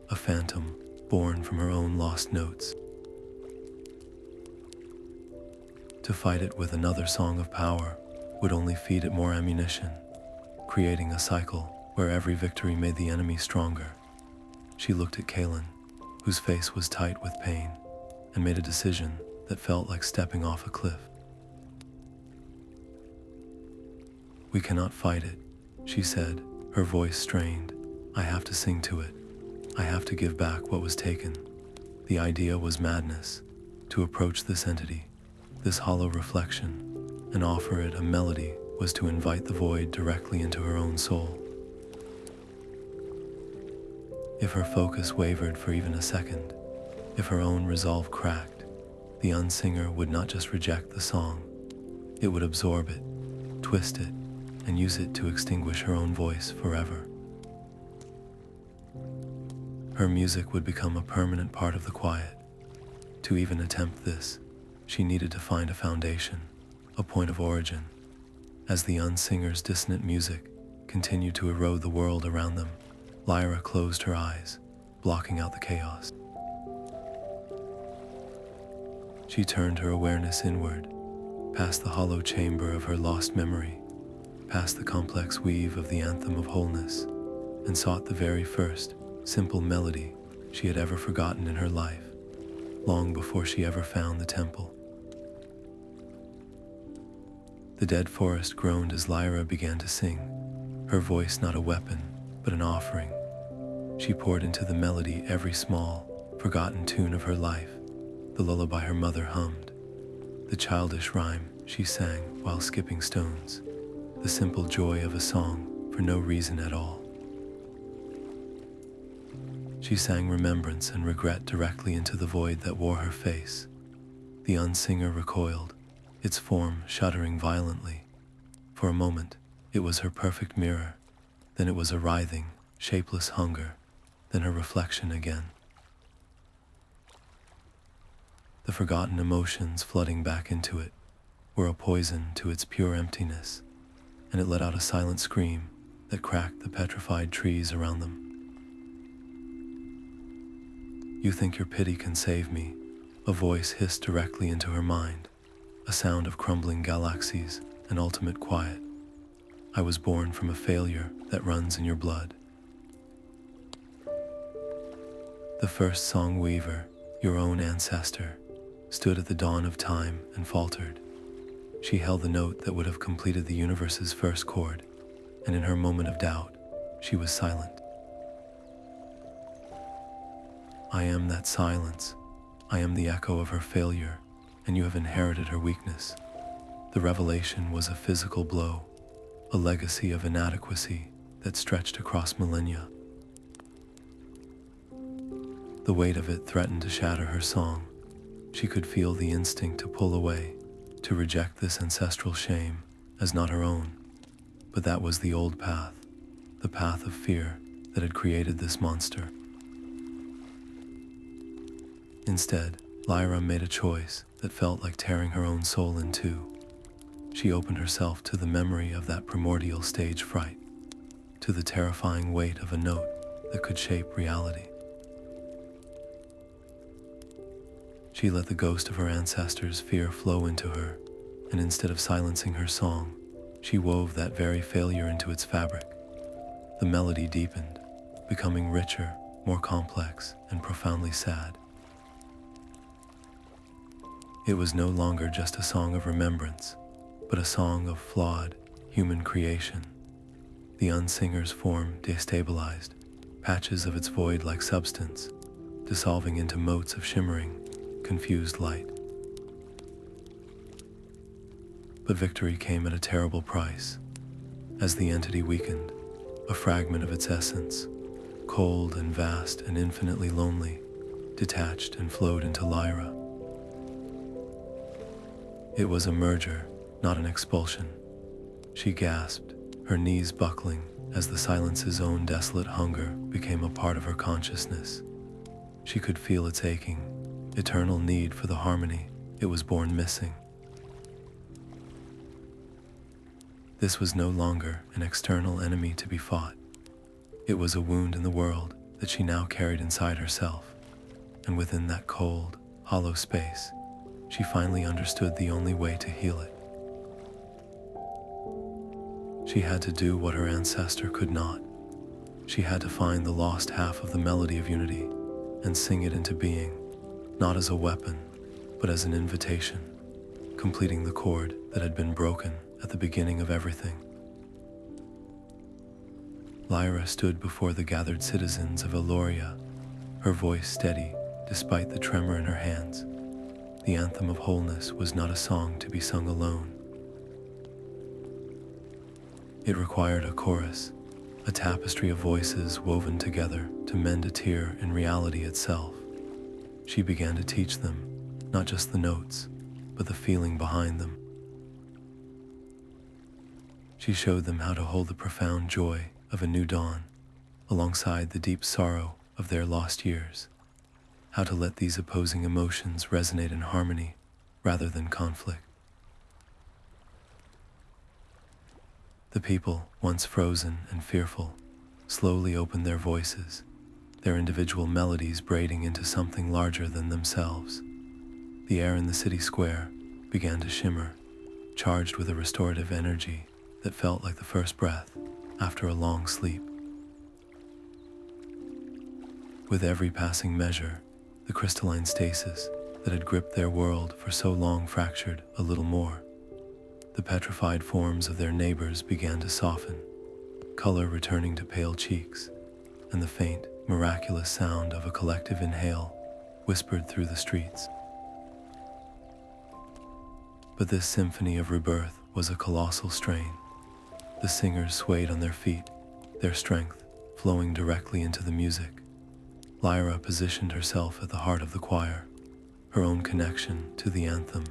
a phantom born from her own lost notes. To fight it with another song of power would only feed it more ammunition, creating a cycle where every victory made the enemy stronger. She looked at Kaelen, whose face was tight with pain, and made a decision that felt like stepping off a cliff. "We cannot fight it," she said, her voice strained. "I have to sing to it. I have to give back what was taken." The idea was madness, to approach this entity, this hollow reflection, and offer it a melody was to invite the void directly into her own soul. If her focus wavered for even a second, if her own resolve cracked, the Unsinger would not just reject the song, it would absorb it, twist it, and use it to extinguish her own voice forever. Her music would become a permanent part of the quiet. To even attempt this, she needed to find a foundation, a point of origin. As the Unsinger's dissonant music continued to erode the world around them, Lyra closed her eyes, blocking out the chaos. She turned her awareness inward, past the hollow chamber of her lost memory, past the complex weave of the Anthem of Wholeness, and sought the very first, simple melody she had ever forgotten in her life, long before she ever found the temple. The dead forest groaned as Lyra began to sing, her voice not a weapon, but an offering. She poured into the melody every small, forgotten tune of her life, the lullaby her mother hummed, the childish rhyme she sang while skipping stones, the simple joy of a song for no reason at all. She sang remembrance and regret directly into the void that wore her face. The Unsinger recoiled, its form shuddering violently. For a moment, it was her perfect mirror, then it was a writhing, shapeless hunger, then her reflection again. The forgotten emotions flooding back into it were a poison to its pure emptiness, and it let out a silent scream that cracked the petrified trees around them. "You think your pity can save me," a voice hissed directly into her mind, a sound of crumbling galaxies and ultimate quiet. "I was born from a failure that runs in your blood." The first song weaver, your own ancestor, stood at the dawn of time and faltered. She held the note that would have completed the universe's first chord, and in her moment of doubt, she was silent. I am that silence. I am the echo of her failure, and you have inherited her weakness. The revelation was a physical blow, a legacy of inadequacy that stretched across millennia. The weight of it threatened to shatter her song. She could feel the instinct to pull away, to reject this ancestral shame as not her own. But that was the old path, the path of fear that had created this monster. Instead, Lyra made a choice that felt like tearing her own soul in two. She opened herself to the memory of that primordial stage fright, to the terrifying weight of a note that could shape reality. She let the ghost of her ancestors' fear flow into her, and instead of silencing her song, she wove that very failure into its fabric. The melody deepened, becoming richer, more complex, and profoundly sad. It was no longer just a song of remembrance, but a song of flawed, human creation. The Unsinger's form destabilized, patches of its void-like substance, dissolving into motes of shimmering, confused light. But victory came at a terrible price. As the entity weakened, a fragment of its essence, cold and vast and infinitely lonely, detached and flowed into Lyra. It was a merger, not an expulsion. She gasped, her knees buckling as the silence's own desolate hunger became a part of her consciousness. She could feel its aching, eternal need for the harmony it was born missing. This was no longer an external enemy to be fought. It was a wound in the world that she now carried inside herself, and within that cold, hollow space, she finally understood the only way to heal it. She had to do what her ancestor could not. She had to find the lost half of the melody of unity and sing it into being, not as a weapon, but as an invitation, completing the chord that had been broken at the beginning of everything. Lyra stood before the gathered citizens of Eloria, her voice steady despite the tremor in her hands. The Anthem of Wholeness was not a song to be sung alone. It required a chorus, a tapestry of voices woven together to mend a tear in reality itself. She began to teach them, not just the notes, but the feeling behind them. She showed them how to hold the profound joy of a new dawn, alongside the deep sorrow of their lost years, how to let these opposing emotions resonate in harmony rather than conflict. The people, once frozen and fearful, slowly opened their voices, their individual melodies braiding into something larger than themselves. The air in the city square began to shimmer, charged with a restorative energy that felt like the first breath after a long sleep. With every passing measure, the crystalline stasis that had gripped their world for so long fractured a little more. The petrified forms of their neighbors began to soften, color returning to pale cheeks, and the faint, miraculous sound of a collective inhale whispered through the streets. But this symphony of rebirth was a colossal strain. The singers swayed on their feet, their strength flowing directly into the music. Lyra positioned herself at the heart of the choir, her own connection to the anthem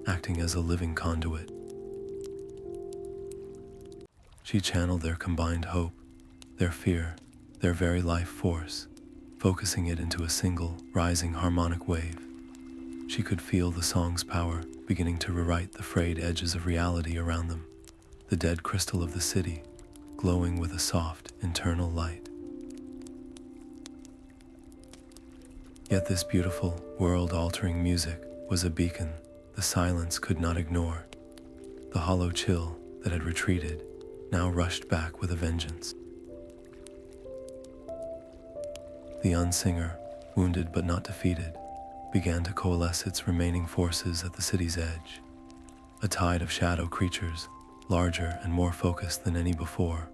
acting as a living conduit. She channeled their combined hope, their fear, their very life force, focusing it into a single, rising harmonic wave. She could feel the song's power beginning to rewrite the frayed edges of reality around them, the dead crystal of the city glowing with a soft, internal light. Yet this beautiful, world-altering music was a beacon the silence could not ignore. The hollow chill that had retreated now rushed back with a vengeance. The Unsinger, wounded but not defeated, began to coalesce its remaining forces at the city's edge. A tide of shadow creatures, larger and more focused than any before,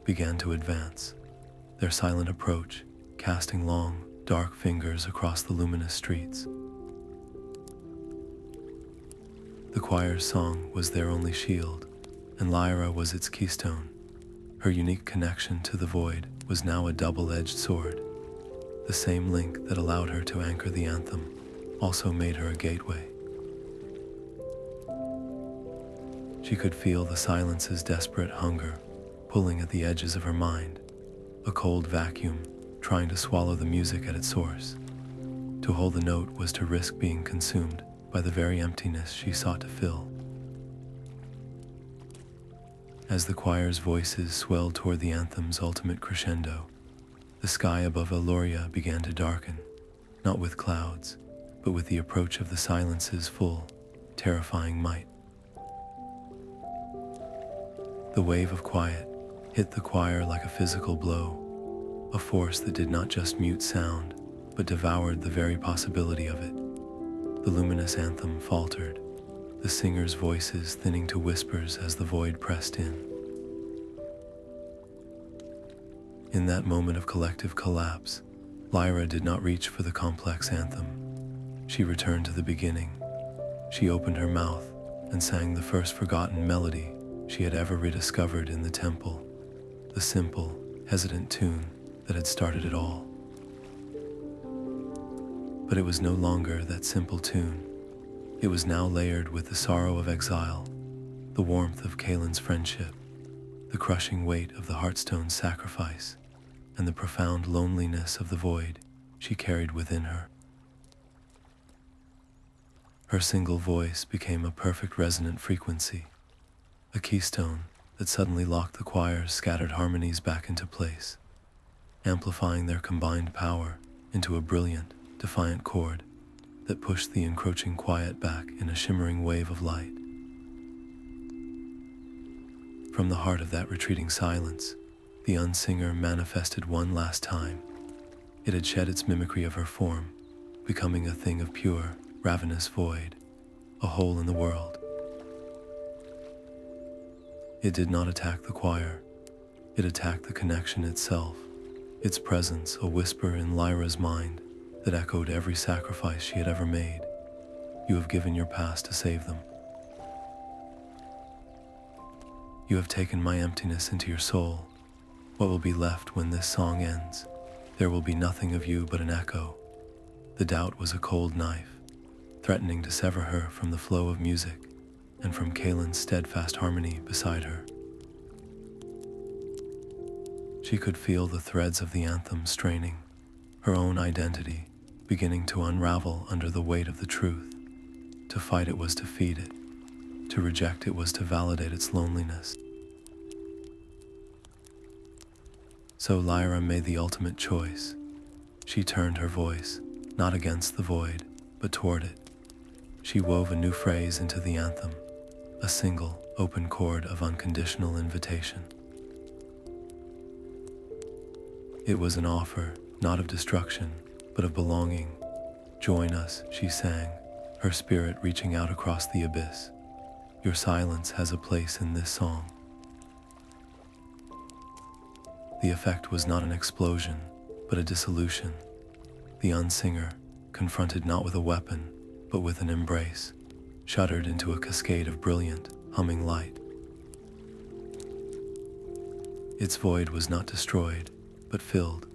began to advance, their silent approach casting long, dark fingers across the luminous streets. The choir's song was their only shield, and Lyra was its keystone. Her unique connection to the void was now a double-edged sword. The same link that allowed her to anchor the anthem also made her a gateway. She could feel the silence's desperate hunger pulling at the edges of her mind, a cold vacuum trying to swallow the music at its source. To hold the note was to risk being consumed by the very emptiness she sought to fill. As the choir's voices swelled toward the anthem's ultimate crescendo, the sky above Eloria began to darken, not with clouds, but with the approach of the silence's full, terrifying might. The wave of quiet hit the choir like a physical blow, a force that did not just mute sound, but devoured the very possibility of it. The luminous anthem faltered, the singers' voices thinning to whispers as the void pressed in. In that moment of collective collapse, Lyra did not reach for the complex anthem. She returned to the beginning. She opened her mouth and sang the first forgotten melody she had ever rediscovered in the temple, the simple, hesitant tune that had started it all. But it was no longer that simple tune. It was now layered with the sorrow of exile, the warmth of Kaelen's friendship, the crushing weight of the Heartstone's sacrifice, and the profound loneliness of the void she carried within her. Her single voice became a perfect resonant frequency, a keystone that suddenly locked the choir's scattered harmonies back into place, amplifying their combined power into a brilliant, defiant chord that pushed the encroaching quiet back in a shimmering wave of light. From the heart of that retreating silence, the Unsinger manifested one last time. It had shed its mimicry of her form, becoming a thing of pure, ravenous void, a hole in the world. It did not attack the choir. It attacked the connection itself, its presence a whisper in Lyra's mind that echoed every sacrifice she had ever made. You have given your past to save them. You have taken my emptiness into your soul. What will be left when this song ends? There will be nothing of you but an echo. The doubt was a cold knife, threatening to sever her from the flow of music and from Kaelen's steadfast harmony beside her. She could feel the threads of the anthem straining, her own identity beginning to unravel under the weight of the truth. To fight it was to feed it. To reject it was to validate its loneliness. So Lyra made the ultimate choice. She turned her voice, not against the void, but toward it. She wove a new phrase into the anthem, a single, open chord of unconditional invitation. It was an offer, not of destruction, but of belonging. Join us, she sang, her spirit reaching out across the abyss. Your silence has a place in this song. The effect was not an explosion, but a dissolution. The Unsinger, confronted not with a weapon, but with an embrace, shuddered into a cascade of brilliant, humming light. Its void was not destroyed, but filled,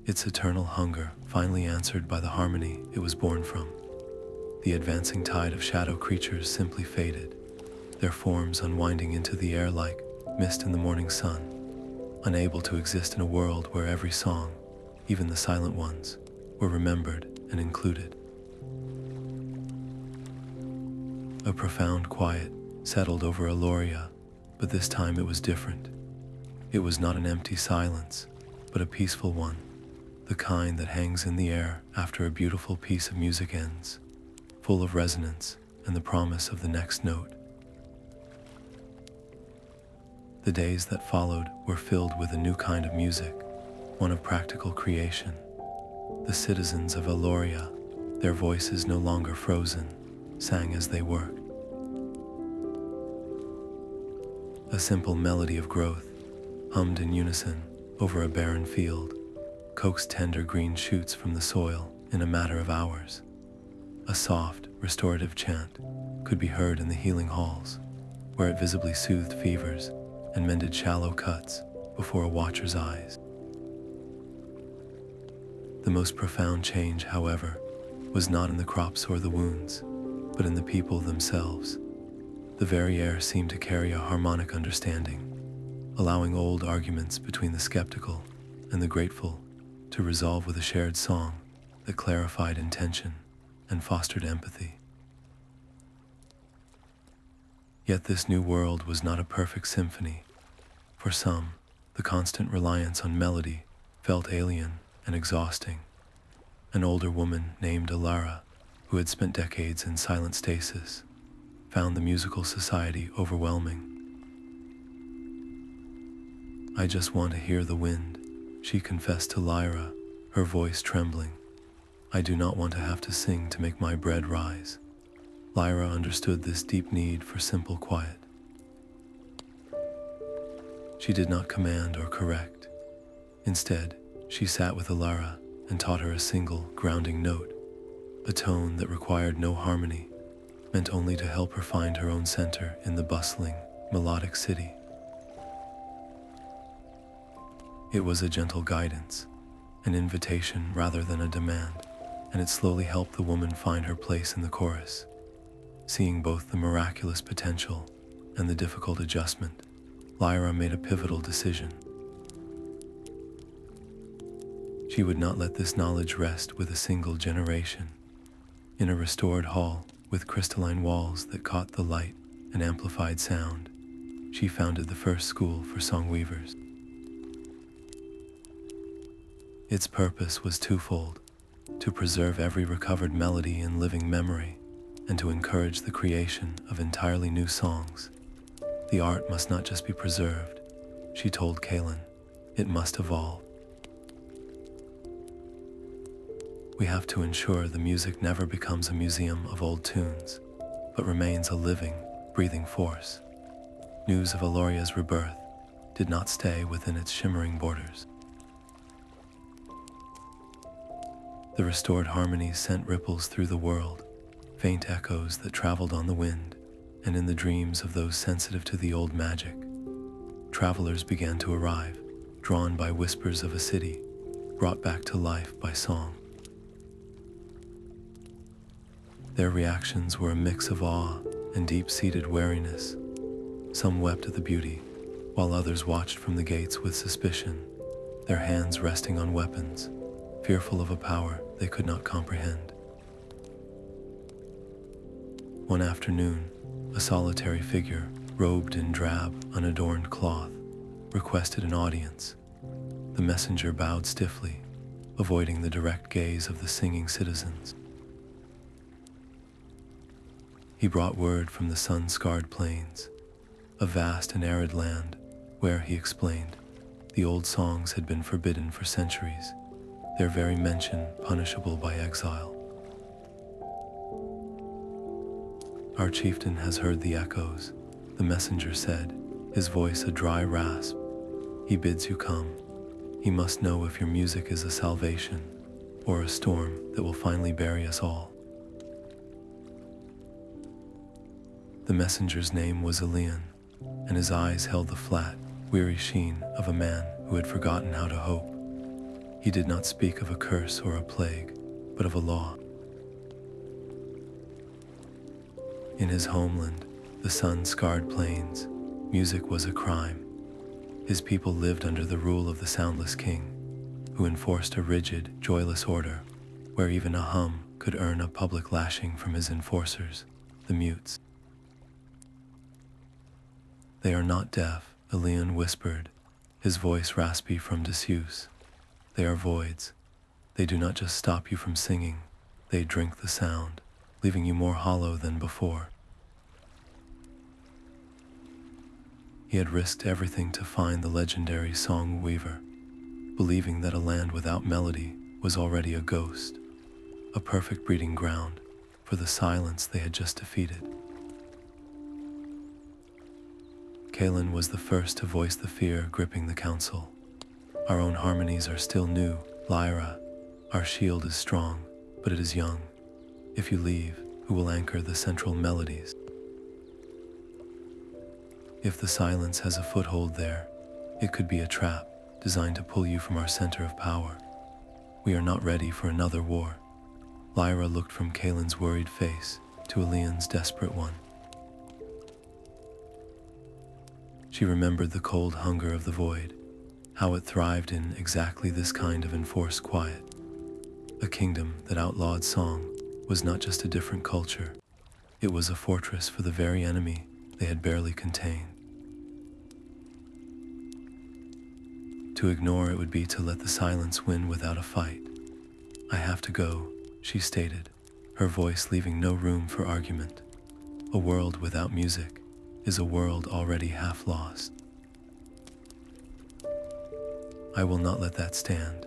its eternal hunger finally answered by the harmony it was born from. The advancing tide of shadow creatures simply faded, their forms unwinding into the air like mist in the morning sun, unable to exist in a world where every song, even the silent ones, were remembered and included. A profound quiet settled over Eloria, but this time it was different. It was not an empty silence, but a peaceful one, the kind that hangs in the air after a beautiful piece of music ends, full of resonance and the promise of the next note. The days that followed were filled with a new kind of music, one of practical creation. The citizens of Eloria, their voices no longer frozen, sang as they worked. A simple melody of growth, hummed in unison over a barren field, coaxed tender green shoots from the soil in a matter of hours. A soft, restorative chant could be heard in the healing halls, where it visibly soothed fevers and mended shallow cuts before a watcher's eyes. The most profound change, however, was not in the crops or the wounds, but in the people themselves. The very air seemed to carry a harmonic understanding, allowing old arguments between the skeptical and the grateful to resolve with a shared song that clarified intention and fostered empathy. Yet this new world was not a perfect symphony. For some, the constant reliance on melody felt alien and exhausting. An older woman named Lyra, who had spent decades in silent stasis, found the musical society overwhelming. "I just want to hear the wind," she confessed to Lyra, her voice trembling. "I do not want to have to sing to make my bread rise." Lyra understood this deep need for simple quiet. She did not command or correct. Instead, she sat with Lyra and taught her a single, grounding note, a tone that required no harmony, meant only to help her find her own center in the bustling, melodic city. It was a gentle guidance, an invitation rather than a demand, and it slowly helped the woman find her place in the chorus. Seeing both the miraculous potential and the difficult adjustment, Lyra made a pivotal decision. She would not let this knowledge rest with a single generation. In a restored hall with crystalline walls that caught the light and amplified sound, she founded the first school for songweavers. Its purpose was twofold: to preserve every recovered melody in living memory, and to encourage the creation of entirely new songs. The art must not just be preserved, she told Kaelen, it must evolve. We have to ensure the music never becomes a museum of old tunes, but remains a living, breathing force. News of Eloria's rebirth did not stay within its shimmering borders. The restored harmonies sent ripples through the world, faint echoes that traveled on the wind, and in the dreams of those sensitive to the old magic. Travelers began to arrive, drawn by whispers of a city, brought back to life by song. Their reactions were a mix of awe and deep-seated wariness. Some wept at the beauty, while others watched from the gates with suspicion, their hands resting on weapons, fearful of a power they could not comprehend. One afternoon, a solitary figure, robed in drab, unadorned cloth, requested an audience. The messenger bowed stiffly, avoiding the direct gaze of the singing citizens. He brought word from the sun-scarred plains, a vast and arid land where, he explained, the old songs had been forbidden for centuries, their very mention punishable by exile. "Our chieftain has heard the echoes," the messenger said, his voice a dry rasp. "He bids you come. He must know if your music is a salvation or a storm that will finally bury us all." The messenger's name was Elian, and his eyes held the flat, weary sheen of a man who had forgotten how to hope. He did not speak of a curse or a plague, but of a law. In his homeland, the sun-scarred plains, music was a crime. His people lived under the rule of the Soundless King, who enforced a rigid, joyless order, where even a hum could earn a public lashing from his enforcers, the mutes. "They are not deaf," Elian whispered, his voice raspy from disuse. "They are voids. They do not just stop you from singing, they drink the sound, leaving you more hollow than before." He had risked everything to find the legendary song weaver, believing that a land without melody was already a ghost, a perfect breeding ground for the silence they had just defeated. Kaelen was the first to voice the fear gripping the council. Our own harmonies are still new, Lyra. Our shield is strong, but it is young. If you leave, who will anchor the central melodies? If the silence has a foothold there, it could be a trap designed to pull you from our center of power. We are not ready for another war. Lyra looked from Kaelen's worried face to Elian's desperate one. She remembered the cold hunger of the void, how it thrived in exactly this kind of enforced quiet. A kingdom that outlawed song was not just a different culture, it was a fortress for the very enemy they had barely contained. To ignore it would be to let the silence win without a fight. I have to go, she stated, her voice leaving no room for argument. A world without music is a world already half lost. I will not let that stand.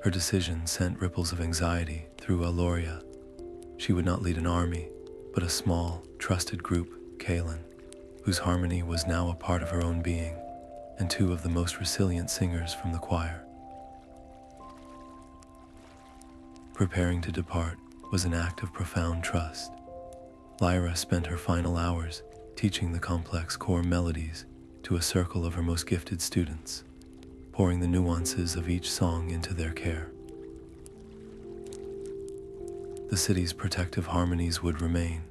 Her decision sent ripples of anxiety through Aloria. She would not lead an army, but a small, trusted group, Kaelen, whose harmony was now a part of her own being, and two of the most resilient singers from the choir. Preparing to depart was an act of profound trust. Lyra spent her final hours teaching the complex core melodies to a circle of her most gifted students, pouring the nuances of each song into their care. The city's protective harmonies would remain,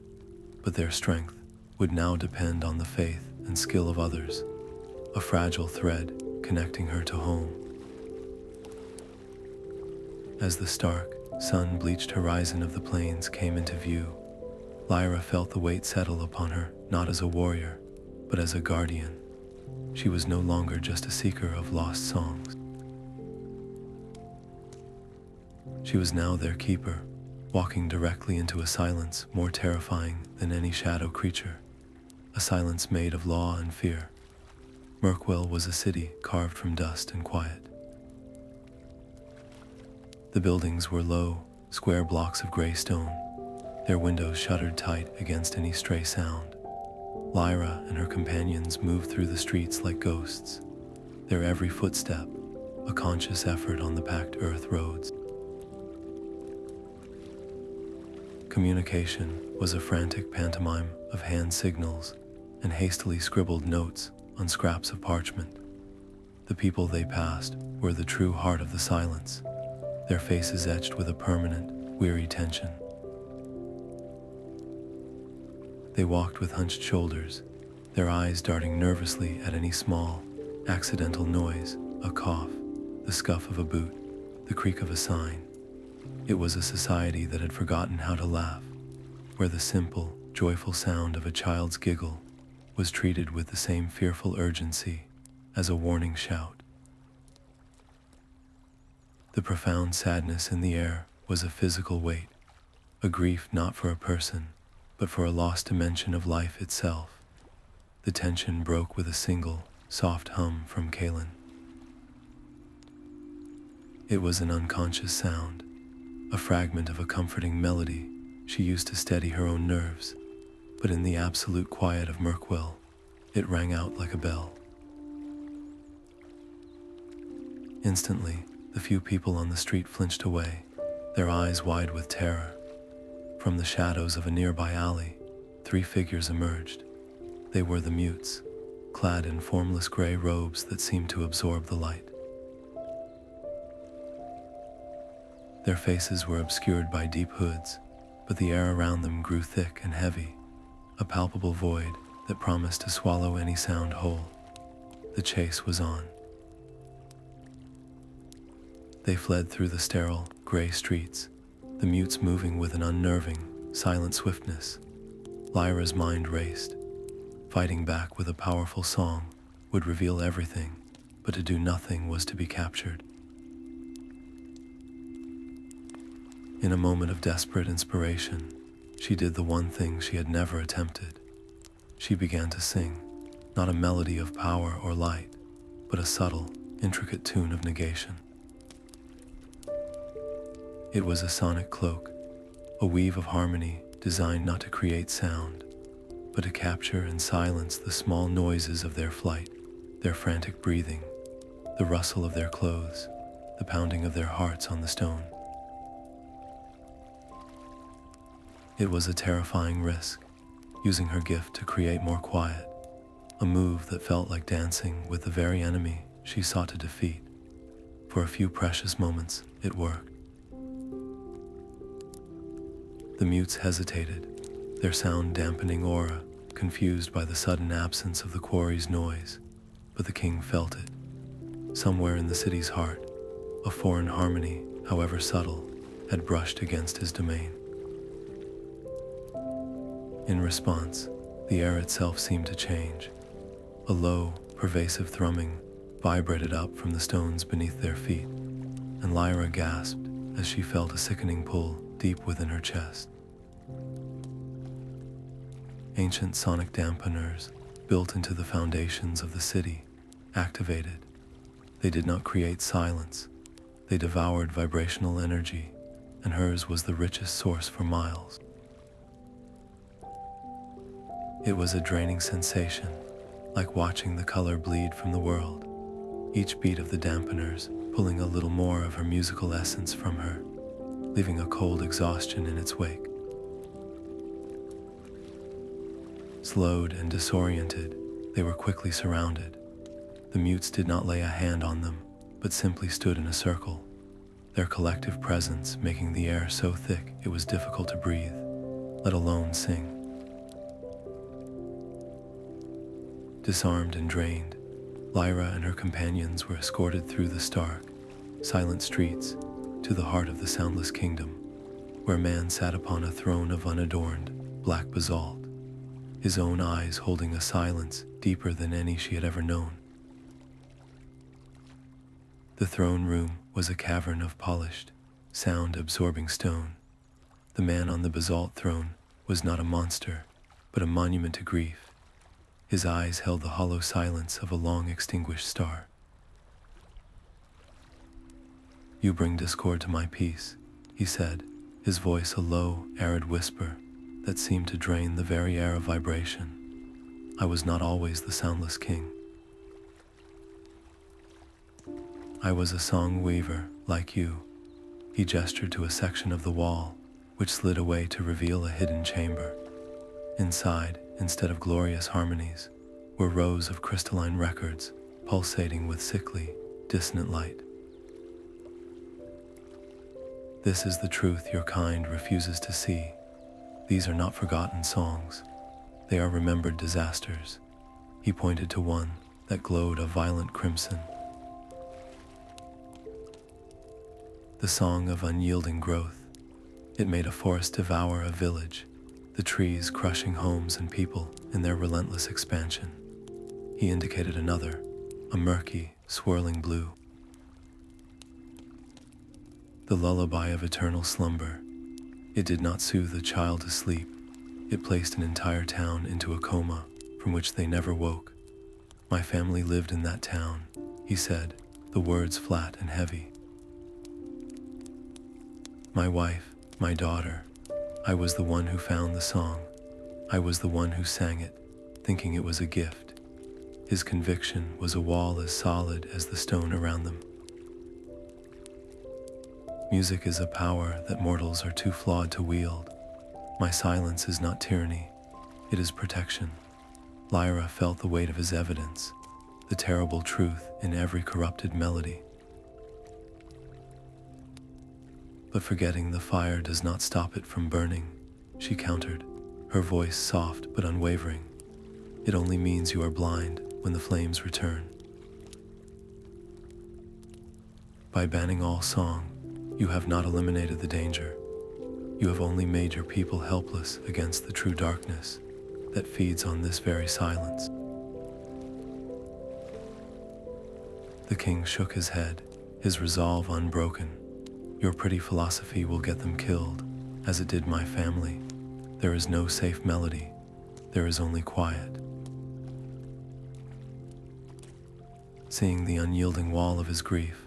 but their strength would now depend on the faith and skill of others, a fragile thread connecting her to home. As the stark, sun-bleached horizon of the plains came into view, Lyra felt the weight settle upon her, not as a warrior, but as a guardian. She was no longer just a seeker of lost songs. She was now their keeper, walking directly into a silence more terrifying than any shadow creature, a silence made of law and fear. Mirkwell was a city carved from dust and quiet. The buildings were low, square blocks of gray stone, their windows shuttered tight against any stray sound. Lyra and her companions moved through the streets like ghosts, their every footstep a conscious effort on the packed earth roads. Communication was a frantic pantomime of hand signals and hastily scribbled notes on scraps of parchment. The people they passed were the true heart of the silence, their faces etched with a permanent, weary tension. They walked with hunched shoulders, their eyes darting nervously at any small, accidental noise, a cough, the scuff of a boot, the creak of a sign. It was a society that had forgotten how to laugh, where the simple, joyful sound of a child's giggle was treated with the same fearful urgency as a warning shout. The profound sadness in the air was a physical weight, a grief not for a person, but for a lost dimension of life itself. The tension broke with a single, soft hum from Kaelen. It was an unconscious sound, a fragment of a comforting melody she used to steady her own nerves, but in the absolute quiet of Mirkwell, it rang out like a bell. Instantly, the few people on the street flinched away, their eyes wide with terror. From the shadows of a nearby alley, 3 figures emerged. They were the mutes, clad in formless gray robes that seemed to absorb the light. Their faces were obscured by deep hoods, but the air around them grew thick and heavy, a palpable void that promised to swallow any sound whole. The chase was on. They fled through the sterile, gray streets, the mutes moving with an unnerving, silent swiftness. Lyra's mind raced. Fighting back with a powerful song would reveal everything, but to do nothing was to be captured. In a moment of desperate inspiration, she did the one thing she had never attempted. She began to sing, not a melody of power or light, but a subtle, intricate tune of negation. It was a sonic cloak, a weave of harmony designed not to create sound, but to capture and silence the small noises of their flight, their frantic breathing, the rustle of their clothes, the pounding of their hearts on the stone. It was a terrifying risk, using her gift to create more quiet, a move that felt like dancing with the very enemy she sought to defeat. For a few precious moments, it worked. The mutes hesitated, their sound-dampening aura confused by the sudden absence of the quarry's noise, but the king felt it. Somewhere in the city's heart, a foreign harmony, however subtle, had brushed against his domain. In response, the air itself seemed to change. A low, pervasive thrumming vibrated up from the stones beneath their feet, and Lyra gasped as she felt a sickening pull deep within her chest. Ancient sonic dampeners, built into the foundations of the city, activated. They did not create silence. They devoured vibrational energy, and hers was the richest source for miles. It was a draining sensation, like watching the color bleed from the world, each beat of the dampeners pulling a little more of her musical essence from her, leaving a cold exhaustion in its wake. Slowed and disoriented, they were quickly surrounded. The mutes did not lay a hand on them, but simply stood in a circle, their collective presence making the air so thick it was difficult to breathe, let alone sing. Disarmed and drained, Lyra and her companions were escorted through the stark, silent streets to the heart of the Soundless Kingdom, where man sat upon a throne of unadorned, black basalt, his own eyes holding a silence deeper than any she had ever known. The throne room was a cavern of polished, sound-absorbing stone. The man on the basalt throne was not a monster, but a monument to grief. His eyes held the hollow silence of a long-extinguished star. "You bring discord to my peace," he said, his voice a low, arid whisper that seemed to drain the very air of vibration. "I was not always the Soundless King. I was a song weaver, like you." He gestured to a section of the wall, which slid away to reveal a hidden chamber. Inside, instead of glorious harmonies, were rows of crystalline records pulsating with sickly, dissonant light. "This is the truth your kind refuses to see. These are not forgotten songs. They are remembered disasters." He pointed to one that glowed a violent crimson. The song of unyielding growth. It made a forest devour a village, the trees crushing homes and people in their relentless expansion. He indicated another, a murky, swirling blue. The lullaby of eternal slumber. It did not soothe a child to sleep. It placed an entire town into a coma from which they never woke. "My family lived in that town," he said, the words flat and heavy. "My wife, my daughter. I was the one who found the song. I was the one who sang it, thinking it was a gift." His conviction was a wall as solid as the stone around them. "Music is a power that mortals are too flawed to wield. My silence is not tyranny, it is protection." Lyra felt the weight of his evidence, the terrible truth in every corrupted melody. "But forgetting the fire does not stop it from burning," she countered, her voice soft but unwavering. "It only means you are blind when the flames return. By banning all song, you have not eliminated the danger. You have only made your people helpless against the true darkness that feeds on this very silence." The king shook his head, his resolve unbroken. "Your pretty philosophy will get them killed, as it did my family. There is no safe melody. There is only quiet." Seeing the unyielding wall of his grief,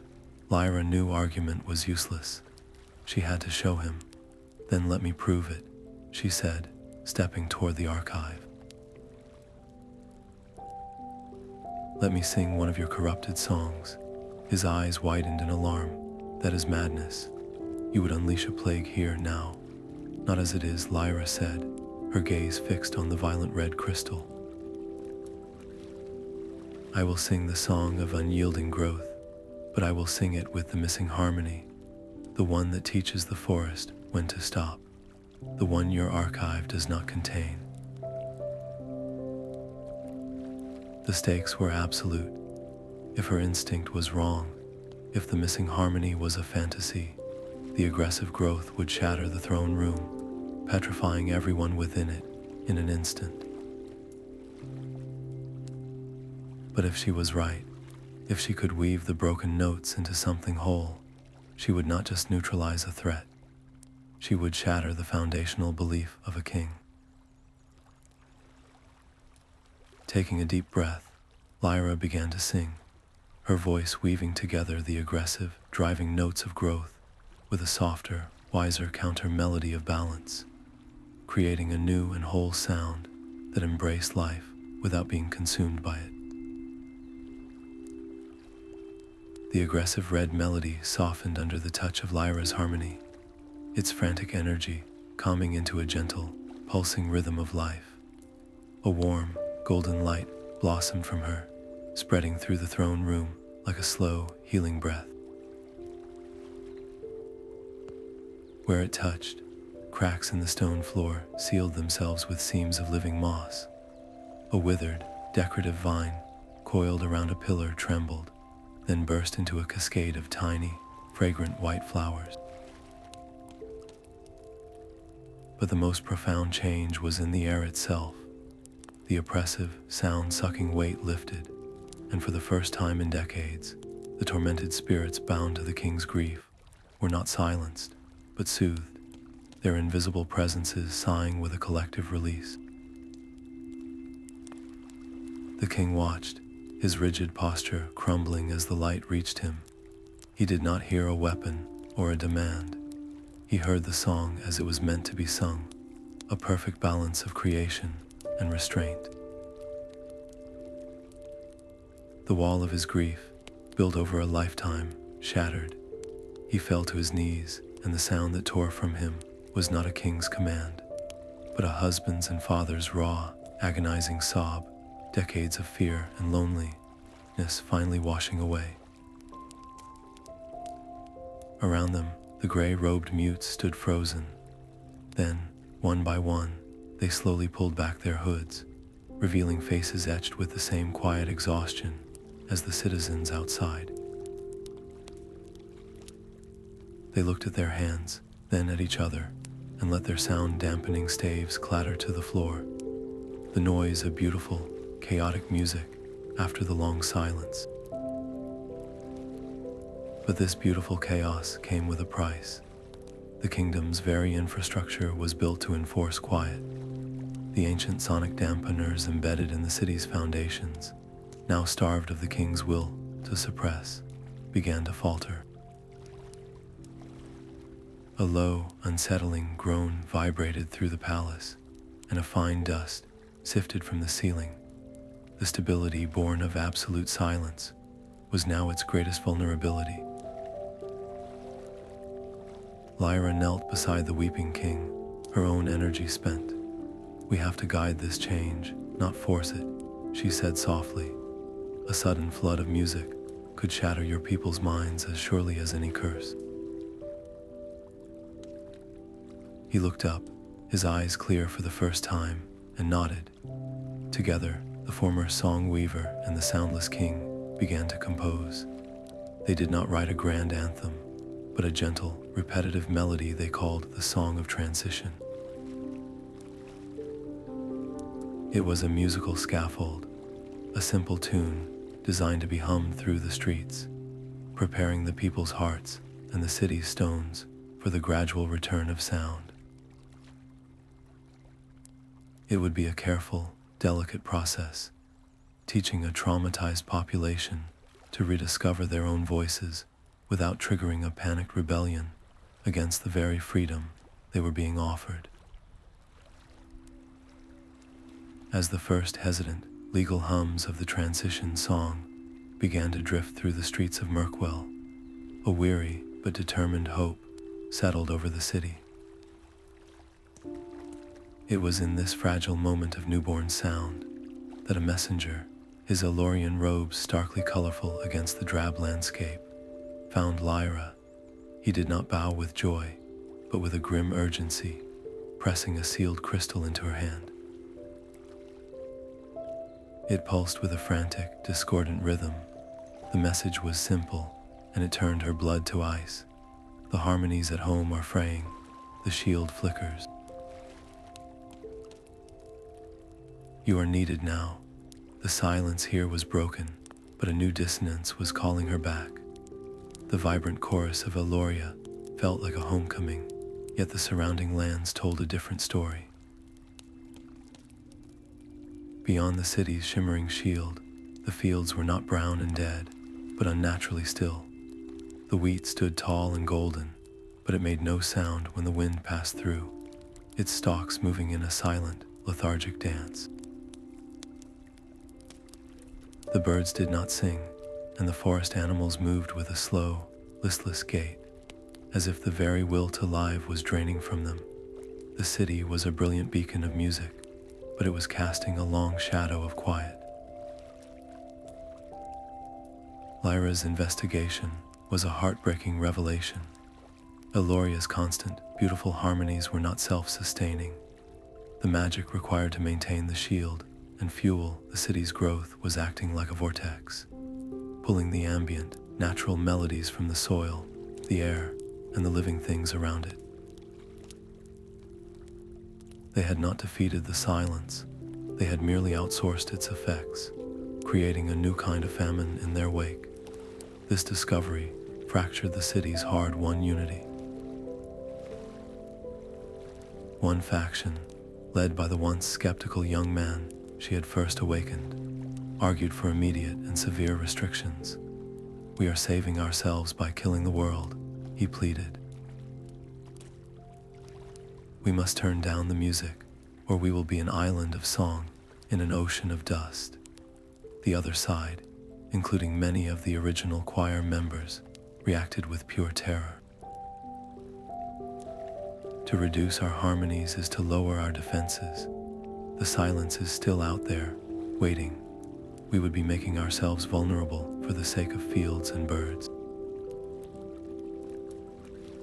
Lyra knew argument was useless. She had to show him. Then let me prove it, she said, stepping toward the archive. Let me sing one of your corrupted songs. His eyes widened in alarm. That is madness. You would unleash a plague here now. Not as it is, Lyra said, her gaze fixed on the violent red crystal. I will sing the song of unyielding growth, but I will sing it with the missing harmony, the one that teaches the forest when to stop, the one your archive does not contain. The stakes were absolute. If her instinct was wrong, if the missing harmony was a fantasy, the aggressive growth would shatter the throne room, petrifying everyone within it in an instant. But if she was right, if she could weave the broken notes into something whole, she would not just neutralize a threat, she would shatter the foundational belief of a king. Taking a deep breath, Lyra began to sing, her voice weaving together the aggressive, driving notes of growth with a softer, wiser counter-melody of balance, creating a new and whole sound that embraced life without being consumed by it. The aggressive red melody softened under the touch of Lyra's harmony, its frantic energy calming into a gentle, pulsing rhythm of life. A warm, golden light blossomed from her, spreading through the throne room like a slow, healing breath. Where it touched, cracks in the stone floor sealed themselves with seams of living moss. A withered, decorative vine, coiled around a pillar, trembled, then burst into a cascade of tiny, fragrant white flowers. But the most profound change was in the air itself. The oppressive, sound-sucking weight lifted, and for the first time in decades, the tormented spirits bound to the king's grief were not silenced, but soothed, their invisible presences sighing with a collective release. The king watched, his rigid posture crumbling as the light reached him. He did not hear a weapon or a demand. He heard the song as it was meant to be sung, a perfect balance of creation and restraint. The wall of his grief, built over a lifetime, shattered. He fell to his knees, and the sound that tore from him was not a king's command, but a husband's and father's raw, agonizing sob, decades of fear and loneliness finally washing away. Around them, the gray-robed mutes stood frozen. Then, one by one, they slowly pulled back their hoods, revealing faces etched with the same quiet exhaustion as the citizens outside. They looked at their hands, then at each other, and let their sound-dampening staves clatter to the floor, the noise of beautiful, chaotic music after the long silence. But this beautiful chaos came with a price. The kingdom's very infrastructure was built to enforce quiet. The ancient sonic dampeners embedded in the city's foundations, now starved of the king's will to suppress, began to falter. A low, unsettling groan vibrated through the palace, and a fine dust sifted from the ceiling. The stability born of absolute silence was now its greatest vulnerability. Lyra knelt beside the weeping king, her own energy spent. "We have to guide this change, not force it," she said softly. "A sudden flood of music could shatter your people's minds as surely as any curse." He looked up, his eyes clear for the first time, and nodded. Together, the former song weaver and the Soundless King began to compose. They did not write a grand anthem, but a gentle, repetitive melody they called the Song of Transition. It was a musical scaffold, a simple tune designed to be hummed through the streets, preparing the people's hearts and the city's stones for the gradual return of sound. It would be a careful, delicate process, teaching a traumatized population to rediscover their own voices without triggering a panicked rebellion against the very freedom they were being offered. As the first hesitant, legal hums of the transition song began to drift through the streets of Mirkwell, a weary but determined hope settled over the city. It was in this fragile moment of newborn sound that a messenger, his Elorian robes starkly colorful against the drab landscape, found Lyra. He did not bow with joy, but with a grim urgency, pressing a sealed crystal into her hand. It pulsed with a frantic, discordant rhythm. The message was simple, and it turned her blood to ice. The harmonies at home are fraying, the shield flickers. You are needed now. The silence here was broken, but a new dissonance was calling her back. The vibrant chorus of Eloria felt like a homecoming, yet the surrounding lands told a different story. Beyond the city's shimmering shield, the fields were not brown and dead, but unnaturally still. The wheat stood tall and golden, but it made no sound when the wind passed through, its stalks moving in a silent, lethargic dance. The birds did not sing, and the forest animals moved with a slow, listless gait, as if the very will to live was draining from them. The city was a brilliant beacon of music, but it was casting a long shadow of quiet. Lyra's investigation was a heartbreaking revelation. Eloria's constant, beautiful harmonies were not self-sustaining. The magic required to maintain the shield and fuel the city's growth was acting like a vortex, pulling the ambient, natural melodies from the soil, the air, and the living things around it. They had not defeated the silence, they had merely outsourced its effects, creating a new kind of famine in their wake. This discovery fractured the city's hard-won unity. One faction, led by the once skeptical young man she had first awakened, argued for immediate and severe restrictions. "We are saving ourselves by killing the world," he pleaded. "We must turn down the music, or we will be an island of song in an ocean of dust." The other side, including many of the original choir members, reacted with pure terror. To reduce our harmonies is to lower our defenses. The silence is still out there, waiting. We would be making ourselves vulnerable for the sake of fields and birds.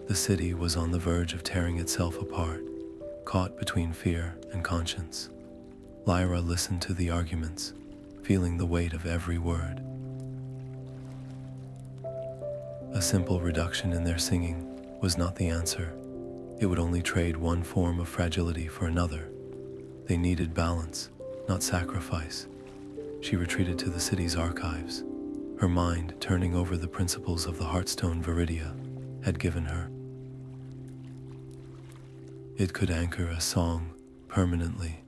The city was on the verge of tearing itself apart, caught between fear and conscience. Lyra listened to the arguments, feeling the weight of every word. A simple reduction in their singing was not the answer. It would only trade one form of fragility for another. They needed balance, not sacrifice. She retreated to the city's archives, her mind turning over the principles of the Heartstone Viridia had given her. It could anchor a song permanently.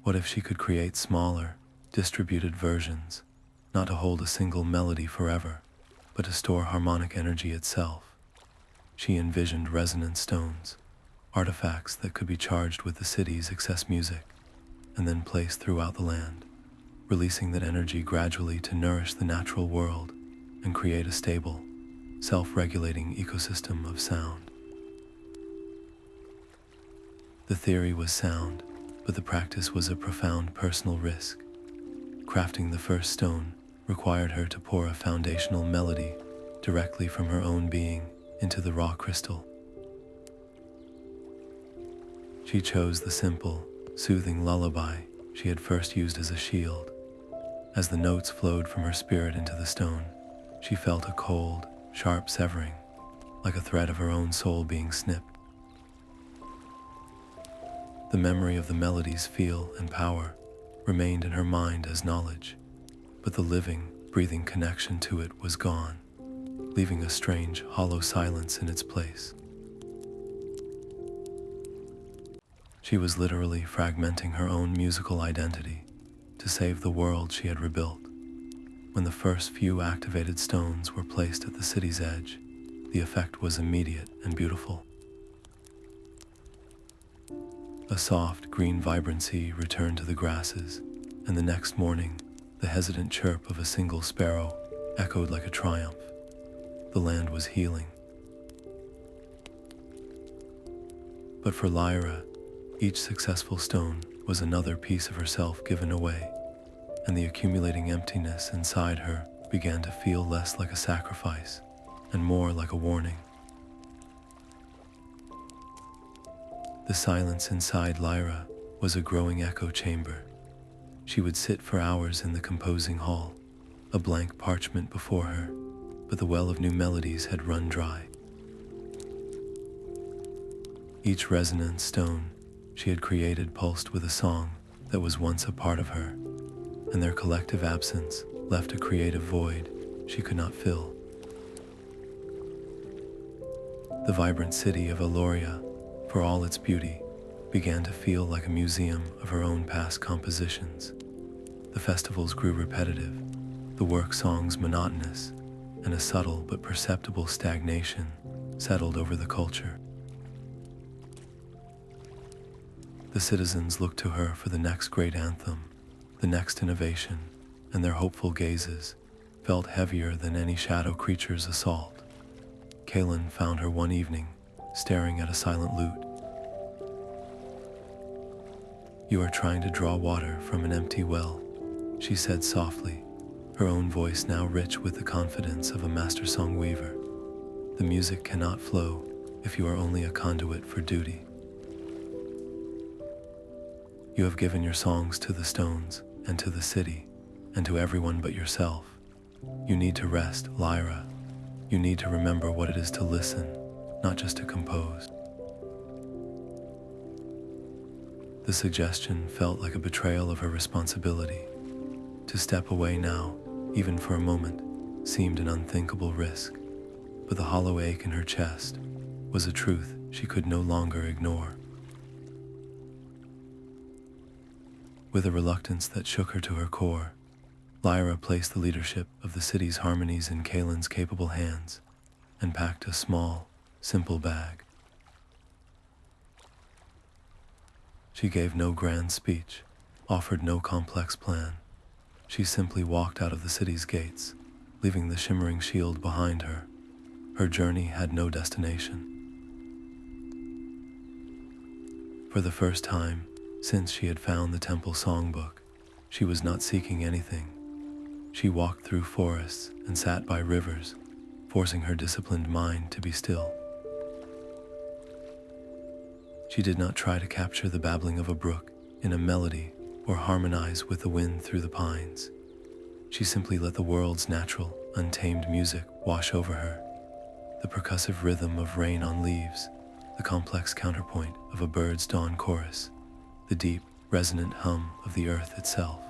What if she could create smaller, distributed versions, not to hold a single melody forever, but to store harmonic energy itself? She envisioned resonant stones, artifacts that could be charged with the city's excess music, and then placed throughout the land, releasing that energy gradually to nourish the natural world and create a stable, self-regulating ecosystem of sound. The theory was sound, but the practice was a profound personal risk. Crafting the first stone required her to pour a foundational melody directly from her own being into the raw crystal. She chose the simple, soothing lullaby she had first used as a shield. As the notes flowed from her spirit into the stone, she felt a cold, sharp severing, like a thread of her own soul being snipped. The memory of the melody's feel and power remained in her mind as knowledge, but the living, breathing connection to it was gone, leaving a strange, hollow silence in its place. She was literally fragmenting her own musical identity to save the world she had rebuilt. When the first few activated stones were placed at the city's edge, the effect was immediate and beautiful. A soft, green vibrancy returned to the grasses, and the next morning, the hesitant chirp of a single sparrow echoed like a triumph. The land was healing. But for Lyra, each successful stone was another piece of herself given away, and the accumulating emptiness inside her began to feel less like a sacrifice and more like a warning. The silence inside Lyra was a growing echo chamber. She would sit for hours in the composing hall, a blank parchment before her, but the well of new melodies had run dry. Each resonant stone she had created pulsed with a song that was once a part of her, and their collective absence left a creative void she could not fill. The vibrant city of Eloria, for all its beauty, began to feel like a museum of her own past compositions. The festivals grew repetitive, the work songs monotonous, and a subtle but perceptible stagnation settled over the culture. The citizens looked to her for the next great anthem, the next innovation, and their hopeful gazes felt heavier than any shadow creature's assault. Kaelen found her one evening, staring at a silent lute. "You are trying to draw water from an empty well," she said softly, her own voice now rich with the confidence of a master song weaver. "The music cannot flow if you are only a conduit for duty. You have given your songs to the stones and to the city and to everyone but yourself. You need to rest, Lyra. You need to remember what it is to listen, not just to compose." The suggestion felt like a betrayal of her responsibility. To step away now, even for a moment, seemed an unthinkable risk, but the hollow ache in her chest was a truth she could no longer ignore. With a reluctance that shook her to her core, Lyra placed the leadership of the city's harmonies in Kaelen's capable hands and packed a small, simple bag. She gave no grand speech, offered no complex plan. She simply walked out of the city's gates, leaving the shimmering shield behind her. Her journey had no destination. For the first time since she had found the temple songbook, she was not seeking anything. She walked through forests and sat by rivers, forcing her disciplined mind to be still. She did not try to capture the babbling of a brook in a melody or harmonize with the wind through the pines. She simply let the world's natural, untamed music wash over her. The percussive rhythm of rain on leaves, the complex counterpoint of a bird's dawn chorus, the deep, resonant hum of the earth itself.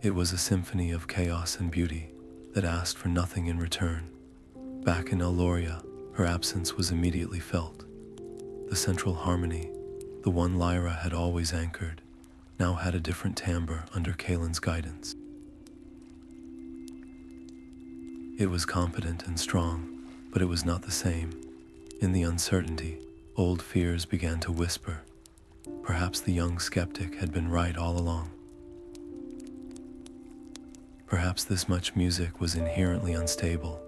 It was a symphony of chaos and beauty that asked for nothing in return. Back in Eloria, her absence was immediately felt. The central harmony, the one Lyra had always anchored, now had a different timbre under Kaelen's guidance. It was competent and strong, but it was not the same. In the uncertainty, old fears began to whisper. Perhaps the young skeptic had been right all along. Perhaps this much music was inherently unstable,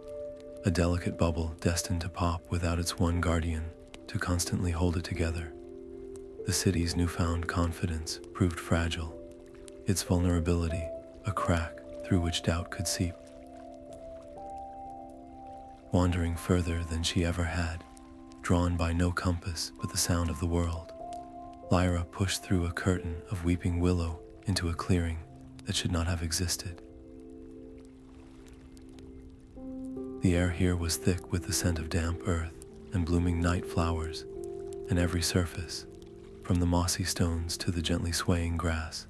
a delicate bubble destined to pop without its one guardian to constantly hold it together. The city's newfound confidence proved fragile, its vulnerability a crack through which doubt could seep. Wandering further than she ever had, drawn by no compass but the sound of the world, Lyra pushed through a curtain of weeping willow into a clearing that should not have existed. The air here was thick with the scent of damp earth and blooming night flowers, and every surface, from the mossy stones to the gently swaying grass,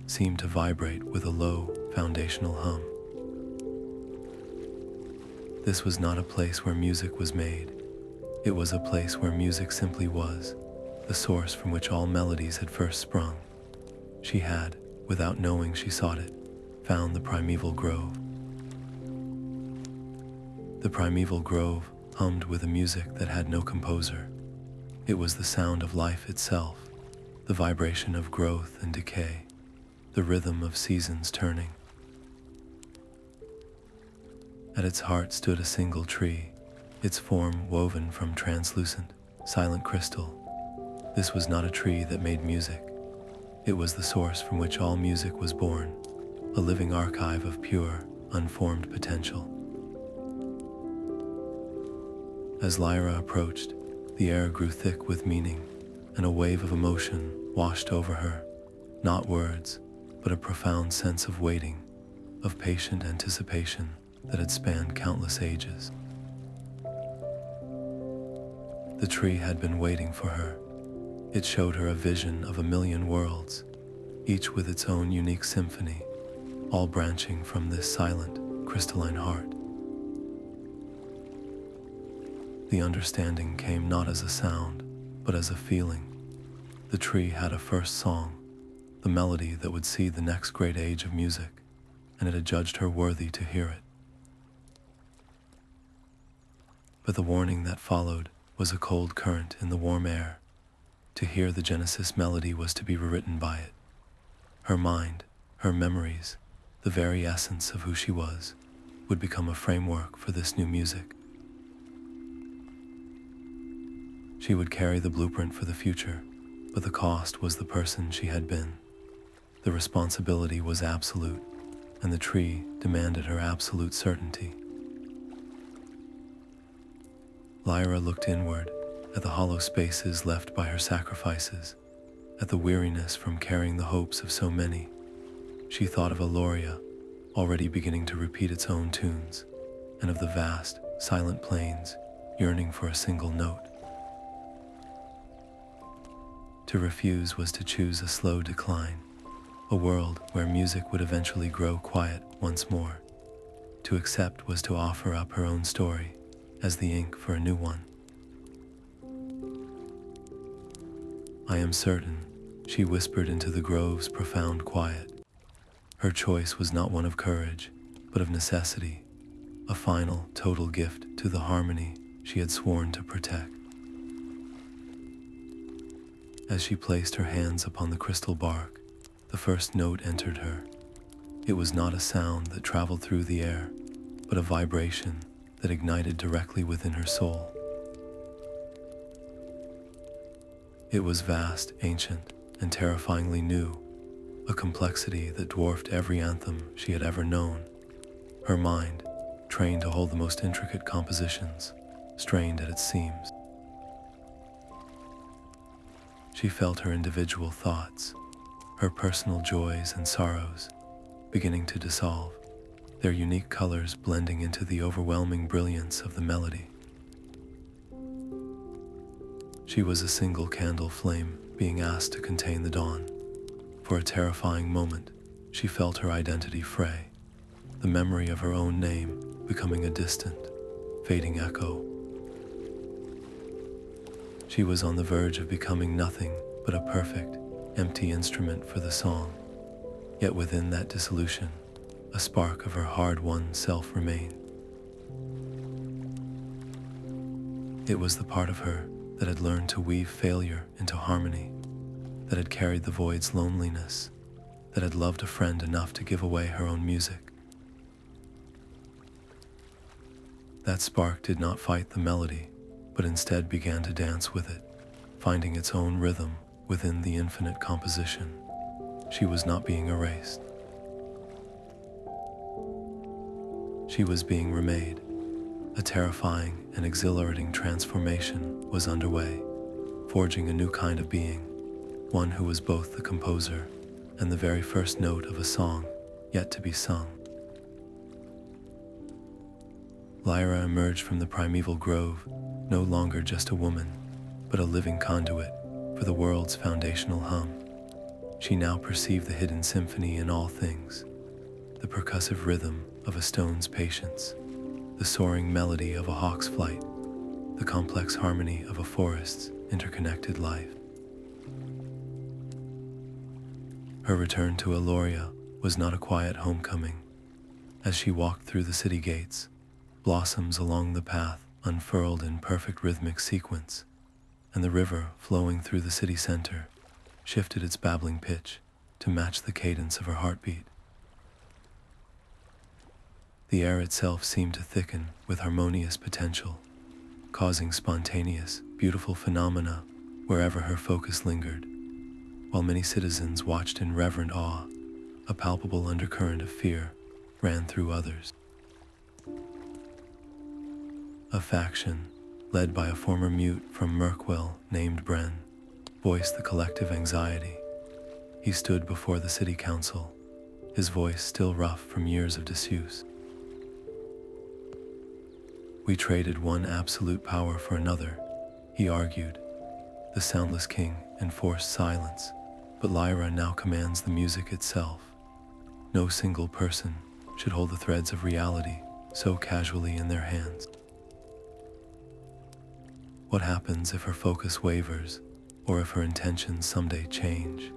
seemed to vibrate with a low, foundational hum. This was not a place where music was made. It was a place where music simply was, the source from which all melodies had first sprung. She had, without knowing she sought it, found the primeval grove. The primeval grove hummed with a music that had no composer. It was the sound of life itself, the vibration of growth and decay, the rhythm of seasons turning. At its heart stood a single tree, its form woven from translucent, silent crystal. This was not a tree that made music. It was the source from which all music was born, a living archive of pure, unformed potential. As Lyra approached, the air grew thick with meaning, and a wave of emotion washed over her. Not words, but a profound sense of waiting, of patient anticipation that had spanned countless ages. The tree had been waiting for her. It showed her a vision of a million worlds, each with its own unique symphony, all branching from this silent, crystalline heart. The understanding came not as a sound, but as a feeling. The tree had a first song, the melody that would see the next great age of music, and it had judged her worthy to hear it. But the warning that followed was a cold current in the warm air. To hear the Genesis melody was to be rewritten by it. Her mind, her memories, the very essence of who she was, would become a framework for this new music. She would carry the blueprint for the future, but the cost was the person she had been. The responsibility was absolute, and the tree demanded her absolute certainty. Lyra looked inward, at the hollow spaces left by her sacrifices, at the weariness from carrying the hopes of so many. She thought of Aloria, already beginning to repeat its own tunes, and of the vast, silent plains, yearning for a single note. To refuse was to choose a slow decline, a world where music would eventually grow quiet once more. To accept was to offer up her own story as the ink for a new one. I am certain, she whispered into the grove's profound quiet. Her choice was not one of courage, but of necessity, a final, total gift to the harmony she had sworn to protect. As she placed her hands upon the crystal bark, the first note entered her. It was not a sound that traveled through the air, but a vibration that ignited directly within her soul. It was vast, ancient, and terrifyingly new, a complexity that dwarfed every anthem she had ever known. Her mind, trained to hold the most intricate compositions, strained at its seams. She felt her individual thoughts, her personal joys and sorrows, beginning to dissolve, their unique colors blending into the overwhelming brilliance of the melody. She was a single candle flame being asked to contain the dawn. For a terrifying moment, she felt her identity fray, the memory of her own name becoming a distant, fading echo. She was on the verge of becoming nothing but a perfect, empty instrument for the song. Yet within that dissolution, a spark of her hard-won self remained. It was the part of her that had learned to weave failure into harmony, that had carried the void's loneliness, that had loved a friend enough to give away her own music. That spark did not fight the melody, but instead began to dance with it, finding its own rhythm within the infinite composition. She was not being erased. She was being remade. A terrifying and exhilarating transformation was underway, forging a new kind of being, one who was both the composer and the very first note of a song yet to be sung. Lyra emerged from the primeval grove, no longer just a woman, but a living conduit for the world's foundational hum. She now perceived the hidden symphony in all things, the percussive rhythm of a stone's patience, the soaring melody of a hawk's flight, the complex harmony of a forest's interconnected life. Her return to Aloria was not a quiet homecoming. As she walked through the city gates, Blossoms along the path unfurled in perfect rhythmic sequence, and the river flowing through the city center shifted its babbling pitch to match the cadence of her heartbeat. The air itself seemed to thicken with harmonious potential, causing spontaneous, beautiful phenomena wherever her focus lingered. While many citizens watched in reverent awe, a palpable undercurrent of fear ran through others. A faction, led by a former mute from Mirkwell named Bren, voiced the collective anxiety. He stood before the city council, his voice still rough from years of disuse. "We traded one absolute power for another," he argued. "The Soundless King enforced silence, but Lyra now commands the music itself. No single person should hold the threads of reality so casually in their hands." What happens if her focus wavers, or if her intentions someday change?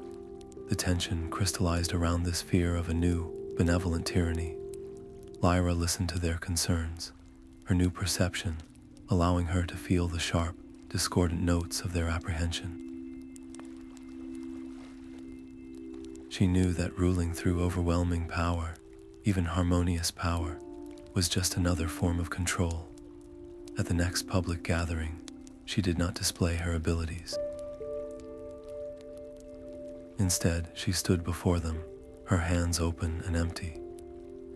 The tension crystallized around this fear of a new, benevolent tyranny. Lyra listened to their concerns, her new perception allowing her to feel the sharp, discordant notes of their apprehension. She knew that ruling through overwhelming power, even harmonious power, was just another form of control. At the next public gathering, she did not display her abilities. Instead, she stood before them, her hands open and empty.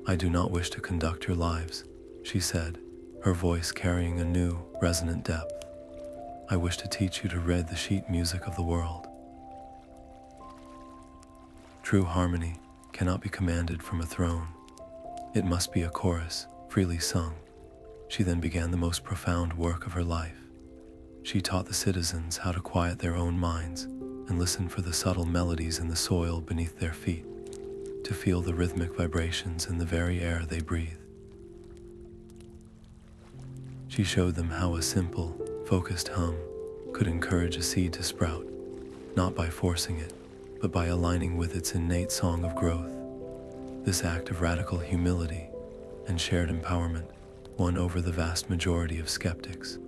"I do not wish to conduct your lives," she said, her voice carrying a new, resonant depth. "I wish to teach you to read the sheet music of the world." True harmony cannot be commanded from a throne. It must be a chorus, freely sung. She then began the most profound work of her life. She taught the citizens how to quiet their own minds and listen for the subtle melodies in the soil beneath their feet, to feel the rhythmic vibrations in the very air they breathe. She showed them how a simple, focused hum could encourage a seed to sprout, not by forcing it, but by aligning with its innate song of growth. This act of radical humility and shared empowerment won over the vast majority of skeptics.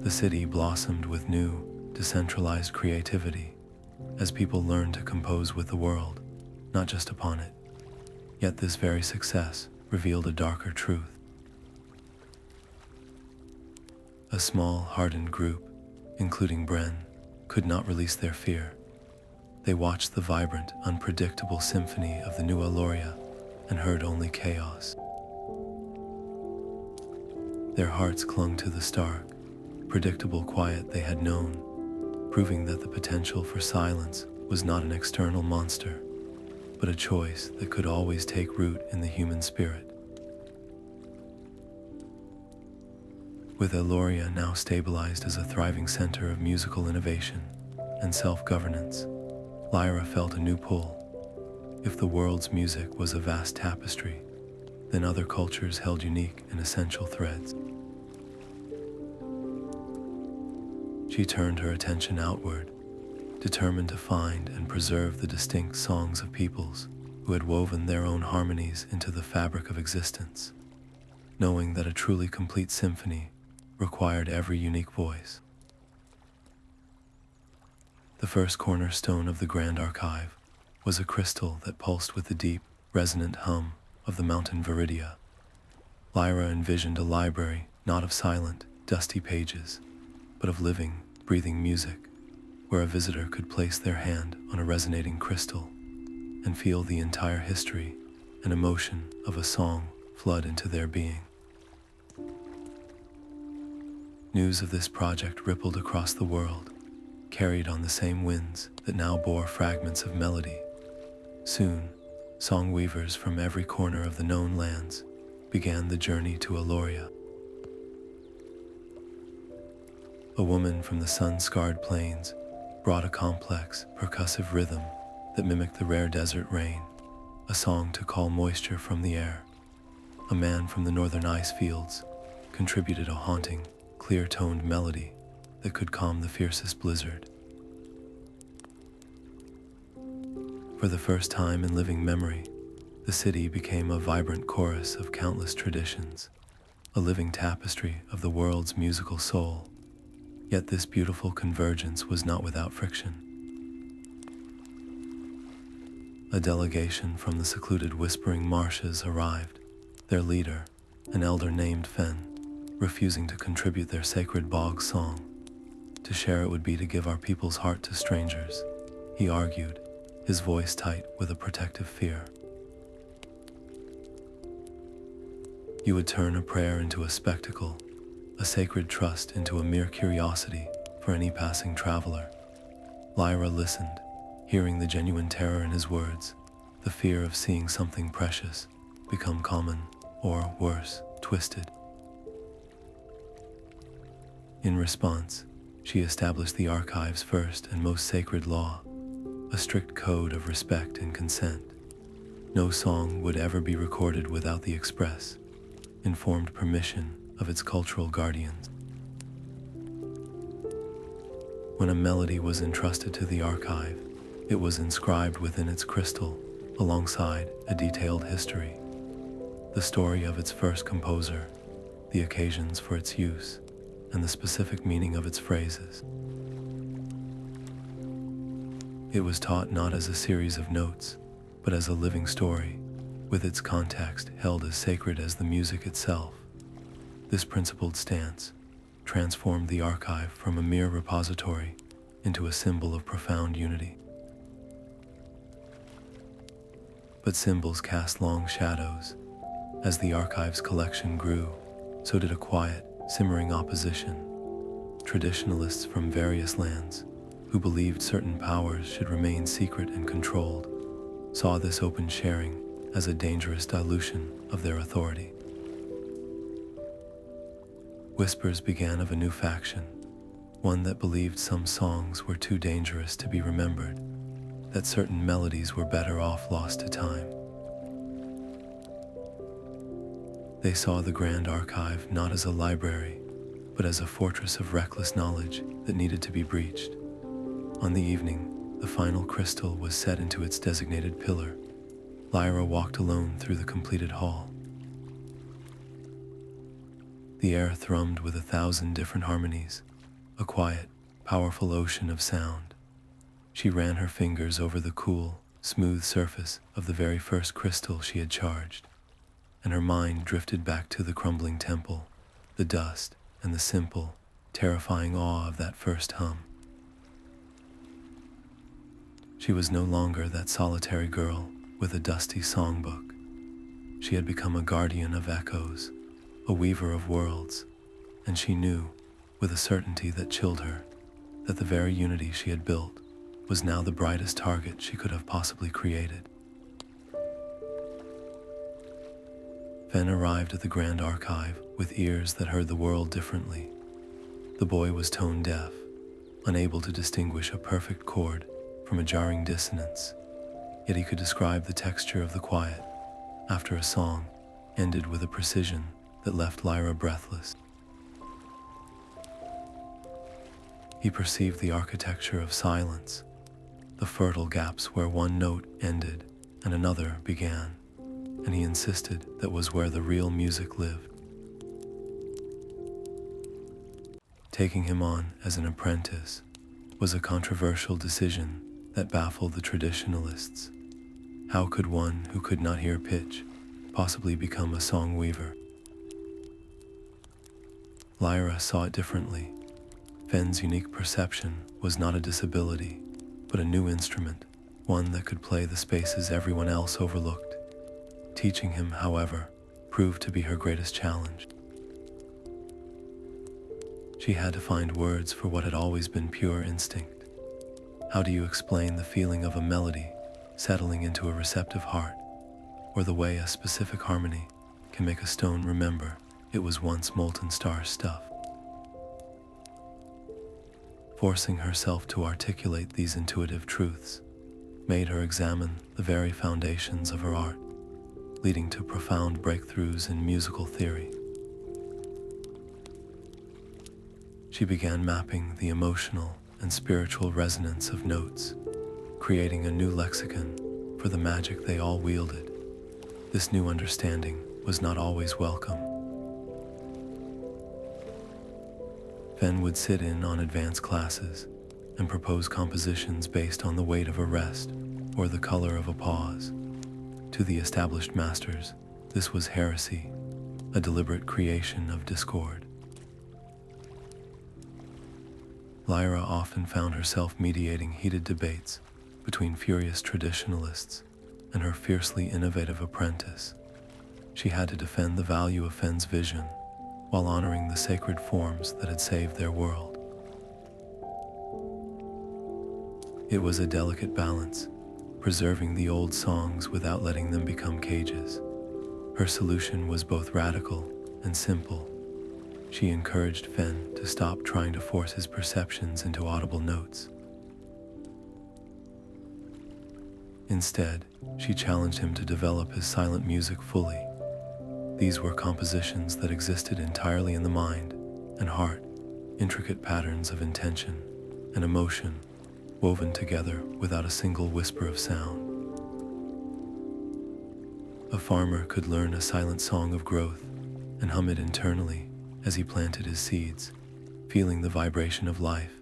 The city blossomed with new, decentralized creativity as people learned to compose with the world, not just upon it. Yet this very success revealed a darker truth. A small, hardened group, including Bren, could not release their fear. They watched the vibrant, unpredictable symphony of the new Aloria and heard only chaos. Their hearts clung to the stark, predictable quiet they had known, proving that the potential for silence was not an external monster, but a choice that could always take root in the human spirit. With Aloria now stabilized as a thriving center of musical innovation and self-governance, Lyra felt a new pull. If the world's music was a vast tapestry, then other cultures held unique and essential threads. She turned her attention outward, determined to find and preserve the distinct songs of peoples who had woven their own harmonies into the fabric of existence, knowing that a truly complete symphony required every unique voice. The first cornerstone of the Grand Archive was a crystal that pulsed with the deep, resonant hum of the mountain viridia. Lyra envisioned a library not of silent, dusty pages, but of living, breathing music, where a visitor could place their hand on a resonating crystal and feel the entire history and emotion of a song flood into their being. News of this project rippled across the world, carried on the same winds that now bore fragments of melody. Soon, song weavers from every corner of the known lands began the journey to Aloria. A woman from the sun-scarred plains brought a complex, percussive rhythm that mimicked the rare desert rain, a song to call moisture from the air. A man from the northern ice fields contributed a haunting, clear-toned melody that could calm the fiercest blizzard. For the first time in living memory, The city became a vibrant chorus of countless traditions, a living tapestry of the world's musical soul. Yet this beautiful convergence was not without friction. A delegation from the secluded Whispering Marshes arrived, their leader, an elder named Fen, refusing to contribute their sacred bog song. To share it would be to give our people's heart to strangers, he argued, his voice tight with a protective fear. You would turn a prayer into a spectacle, a sacred trust into a mere curiosity for any passing traveler. Lyra listened, hearing the genuine terror in his words, the fear of seeing something precious become common, or worse, twisted. In response, she established the archive's first and most sacred law, a strict code of respect and consent. No song would ever be recorded without the express, informed permission of its cultural guardians. When a melody was entrusted to the archive, it was inscribed within its crystal, alongside a detailed history. The story of its first composer, the occasions for its use, and the specific meaning of its phrases. It was taught not as a series of notes, but as a living story, with its context held as sacred as the music itself. This principled stance transformed the archive from a mere repository into a symbol of profound unity. But symbols cast long shadows. As the archive's collection grew, so did a quiet, simmering opposition. Traditionalists from various lands, who believed certain powers should remain secret and controlled, saw this open sharing as a dangerous dilution of their authority. Whispers began of a new faction, one that believed some songs were too dangerous to be remembered, that certain melodies were better off lost to time. They saw the Grand Archive not as a library, but as a fortress of reckless knowledge that needed to be breached. On the evening, the final crystal was set into its designated pillar. Lyra walked alone through the completed hall. The air thrummed with 1,000 different harmonies, a quiet, powerful ocean of sound. She ran her fingers over the cool, smooth surface of the very first crystal she had charged, and her mind drifted back to the crumbling temple, the dust, and the simple, terrifying awe of that first hum. She was no longer that solitary girl with a dusty songbook. She had become a guardian of echoes, a weaver of worlds, and she knew, with a certainty that chilled her, that the very unity she had built was now the brightest target she could have possibly created. Fen arrived at the Grand Archive with ears that heard the world differently. The boy was tone deaf, unable to distinguish a perfect chord from a jarring dissonance, yet he could describe the texture of the quiet after a song ended with a precision that left Lyra breathless. He perceived the architecture of silence, the fertile gaps where one note ended and another began, and he insisted that was where the real music lived. Taking him on as an apprentice was a controversial decision that baffled the traditionalists. How could one who could not hear pitch possibly become a song weaver? Lyra saw it differently. Fen's unique perception was not a disability, but a new instrument, one that could play the spaces everyone else overlooked. Teaching him, however, proved to be her greatest challenge. She had to find words for what had always been pure instinct. How do you explain the feeling of a melody settling into a receptive heart, or the way a specific harmony can make a stone remember it was once molten star stuff? Forcing herself to articulate these intuitive truths made her examine the very foundations of her art, leading to profound breakthroughs in musical theory. She began mapping the emotional and spiritual resonance of notes, creating a new lexicon for the magic they all wielded. This new understanding was not always welcome. Fen would sit in on advanced classes and propose compositions based on the weight of a rest or the color of a pause. To the established masters, this was heresy, a deliberate creation of discord. Lyra often found herself mediating heated debates between furious traditionalists and her fiercely innovative apprentice. She had to defend the value of Fen's vision while honoring the sacred forms that had saved their world. It was a delicate balance, preserving the old songs without letting them become cages. Her solution was both radical and simple. She encouraged Fen to stop trying to force his perceptions into audible notes. Instead, she challenged him to develop his silent music fully. These were compositions that existed entirely in the mind and heart, intricate patterns of intention and emotion woven together without a single whisper of sound. A farmer could learn a silent song of growth and hum it internally as he planted his seeds, feeling the vibration of life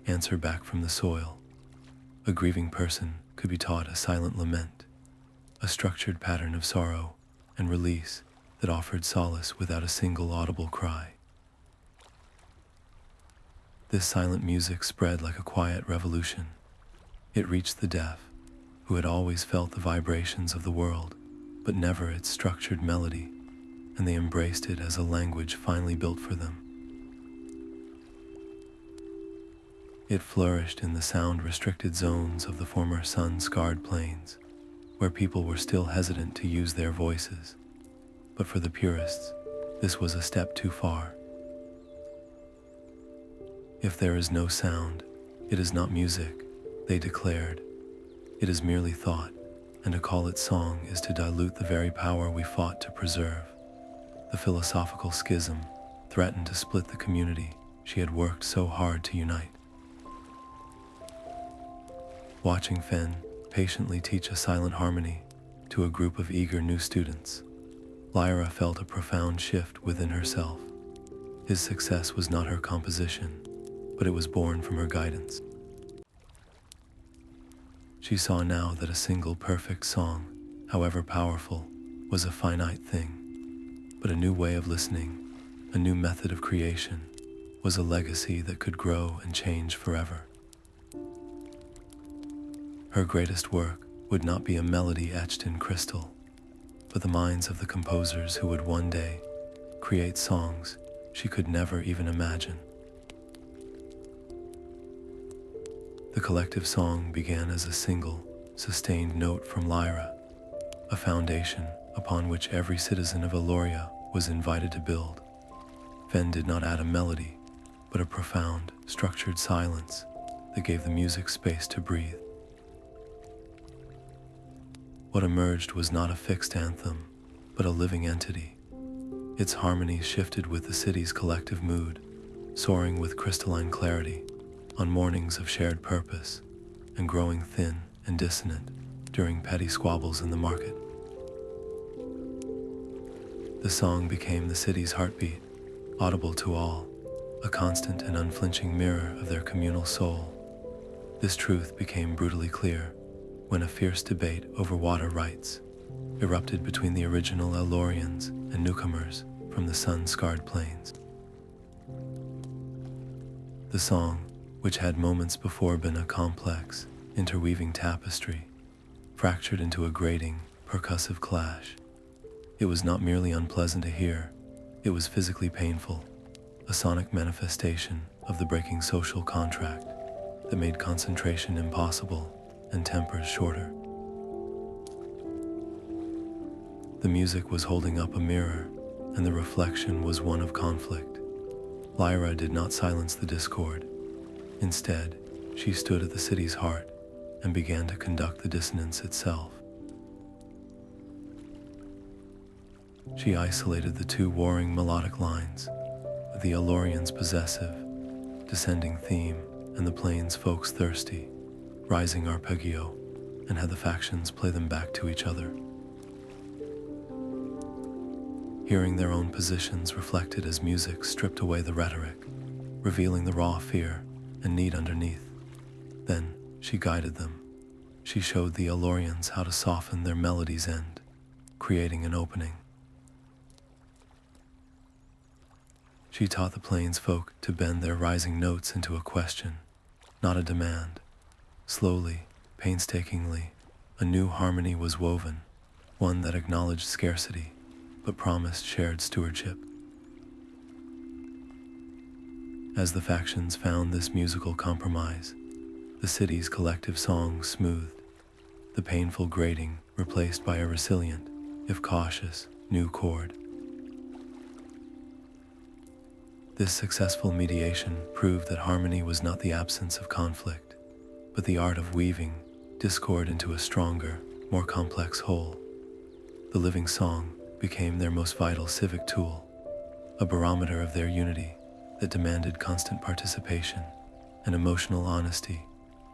answer back from the soil. A grieving person could be taught a silent lament, a structured pattern of sorrow and release that offered solace without a single audible cry. This silent music spread like a quiet revolution. It reached the deaf, who had always felt the vibrations of the world, but never its structured melody, and they embraced it as a language finally built for them. It flourished in the sound-restricted zones of the former sun-scarred plains, where people were still hesitant to use their voices. But for the purists, this was a step too far. If there is no sound, it is not music, they declared. It is merely thought, and to call it song is to dilute the very power we fought to preserve. The philosophical schism threatened to split the community she had worked so hard to unite. Watching Fen patiently teach a silent harmony to a group of eager new students, Lyra felt a profound shift within herself. His success was not her composition, but it was born from her guidance. She saw now that a single perfect song, however powerful, was a finite thing, but a new way of listening, a new method of creation, was a legacy that could grow and change forever. Her greatest work would not be a melody etched in crystal, but the minds of the composers who would one day create songs she could never even imagine. The collective song began as a single, sustained note from Lyra, a foundation upon which every citizen of Eloria was invited to build. Fen did not add a melody, but a profound, structured silence that gave the music space to breathe. What emerged was not a fixed anthem, but a living entity. Its harmony shifted with the city's collective mood, soaring with crystalline clarity on mornings of shared purpose, and growing thin and dissonant during petty squabbles in the market. The song became the city's heartbeat, audible to all, a constant and unflinching mirror of their communal soul. This truth became brutally clear when a fierce debate over water rights erupted between the original Elorians and newcomers from the sun-scarred plains. The song, which had moments before been a complex, interweaving tapestry, fractured into a grating, percussive clash. It was not merely unpleasant to hear, it was physically painful, a sonic manifestation of the breaking social contract that made concentration impossible and tempers shorter. The music was holding up a mirror, and the reflection was one of conflict. Lyra did not silence the discord. Instead, she stood at the city's heart and began to conduct the dissonance itself. She isolated the two warring melodic lines, the Elorians' possessive, descending theme, and the plains folks' thirsty, rising arpeggio, and had the factions play them back to each other. hearing their own positions reflected as music stripped away the rhetoric, revealing the raw fear and need underneath. Then she guided them. She showed the Elorians how to soften their melody's end, creating an opening. She taught the plains folk to bend their rising notes into a question, not a demand. Slowly, painstakingly, a new harmony was woven, one that acknowledged scarcity, but promised shared stewardship. As the factions found this musical compromise, the city's collective song smoothed, the painful grating replaced by a resilient, if cautious, new chord. This successful mediation proved that harmony was not the absence of conflict, but the art of weaving discord into a stronger, more complex whole. The living song became their most vital civic tool, a barometer of their unity that demanded constant participation and emotional honesty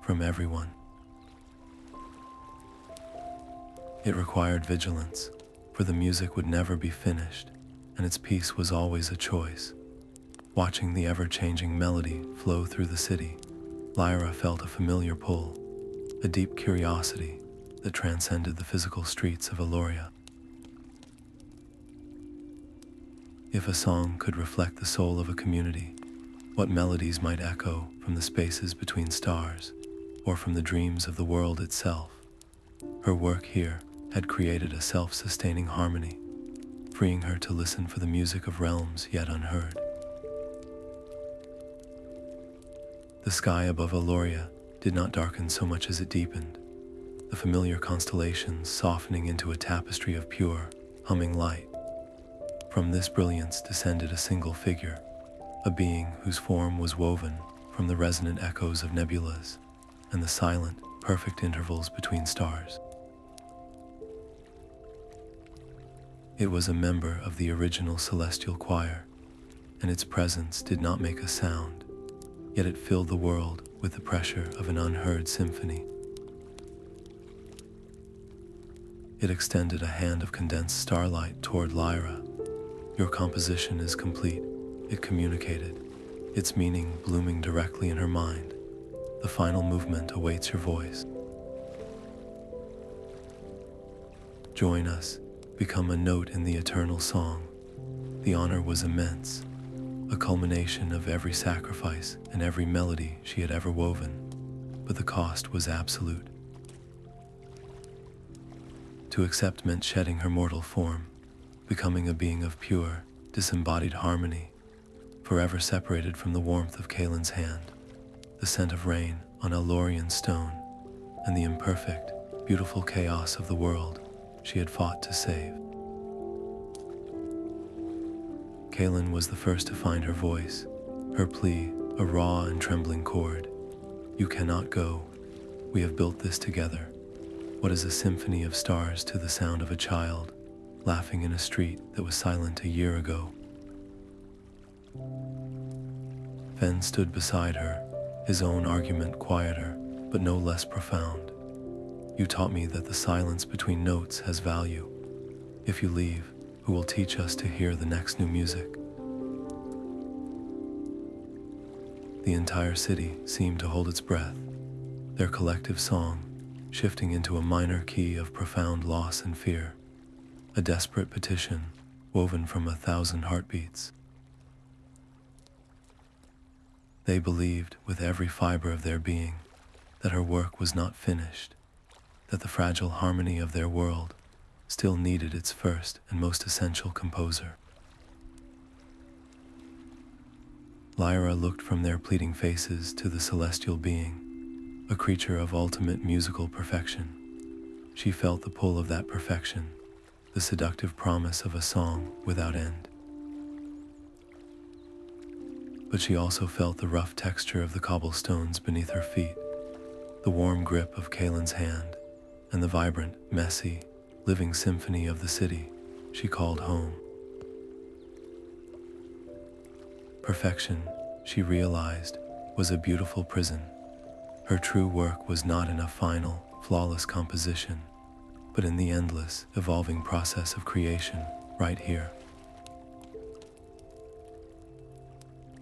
from everyone. It required vigilance, for the music would never be finished, and its piece was always a choice. Watching the ever-changing melody flow through the city, Lyra felt a familiar pull, a deep curiosity that transcended the physical streets of Eloria. If a song could reflect the soul of a community, what melodies might echo from the spaces between stars, or from the dreams of the world itself? Her work here had created a self-sustaining harmony, freeing her to listen for the music of realms yet unheard. The sky above Eloria did not darken so much as it deepened, the familiar constellations softening into a tapestry of pure, humming light. From this brilliance descended a single figure, a being whose form was woven from the resonant echoes of nebulas and the silent, perfect intervals between stars. It was a member of the original celestial choir, and its presence did not make a sound, yet it filled the world with the pressure of an unheard symphony. It extended a hand of condensed starlight toward Lyra. "Your composition is complete," it communicated, its meaning blooming directly in her mind. "The final movement awaits your voice. Join us, become a note in the eternal song." The honor was immense, a culmination of every sacrifice and every melody she had ever woven, but the cost was absolute. To accept meant shedding her mortal form, becoming a being of pure, disembodied harmony, forever separated from the warmth of Kaelen's hand, the scent of rain on Elorian stone, and the imperfect, beautiful chaos of the world she had fought to save. Kaelen was the first to find her voice, her plea a raw and trembling chord. "You cannot go. We have built this together." What is a symphony of stars to the sound of a child laughing in a street that was silent a year ago? Fen stood beside her, his own argument quieter, but no less profound. "You taught me that the silence between notes has value. If you leave, who will teach us to hear the next new music?" The entire city seemed to hold its breath, their collective song shifting into a minor key of profound loss and fear, a desperate petition woven from 1,000 heartbeats. They believed with every fiber of their being that her work was not finished, that the fragile harmony of their world still needed its first and most essential composer. Lyra looked from their pleading faces to the celestial being, a creature of ultimate musical perfection. She felt the pull of that perfection, the seductive promise of a song without end. But she also felt the rough texture of the cobblestones beneath her feet, the warm grip of Kaelen's hand, and the vibrant, messy, living symphony of the city she called home. Perfection, she realized, was a beautiful prison. Her true work was not in a final, flawless composition, but in the endless, evolving process of creation, right here,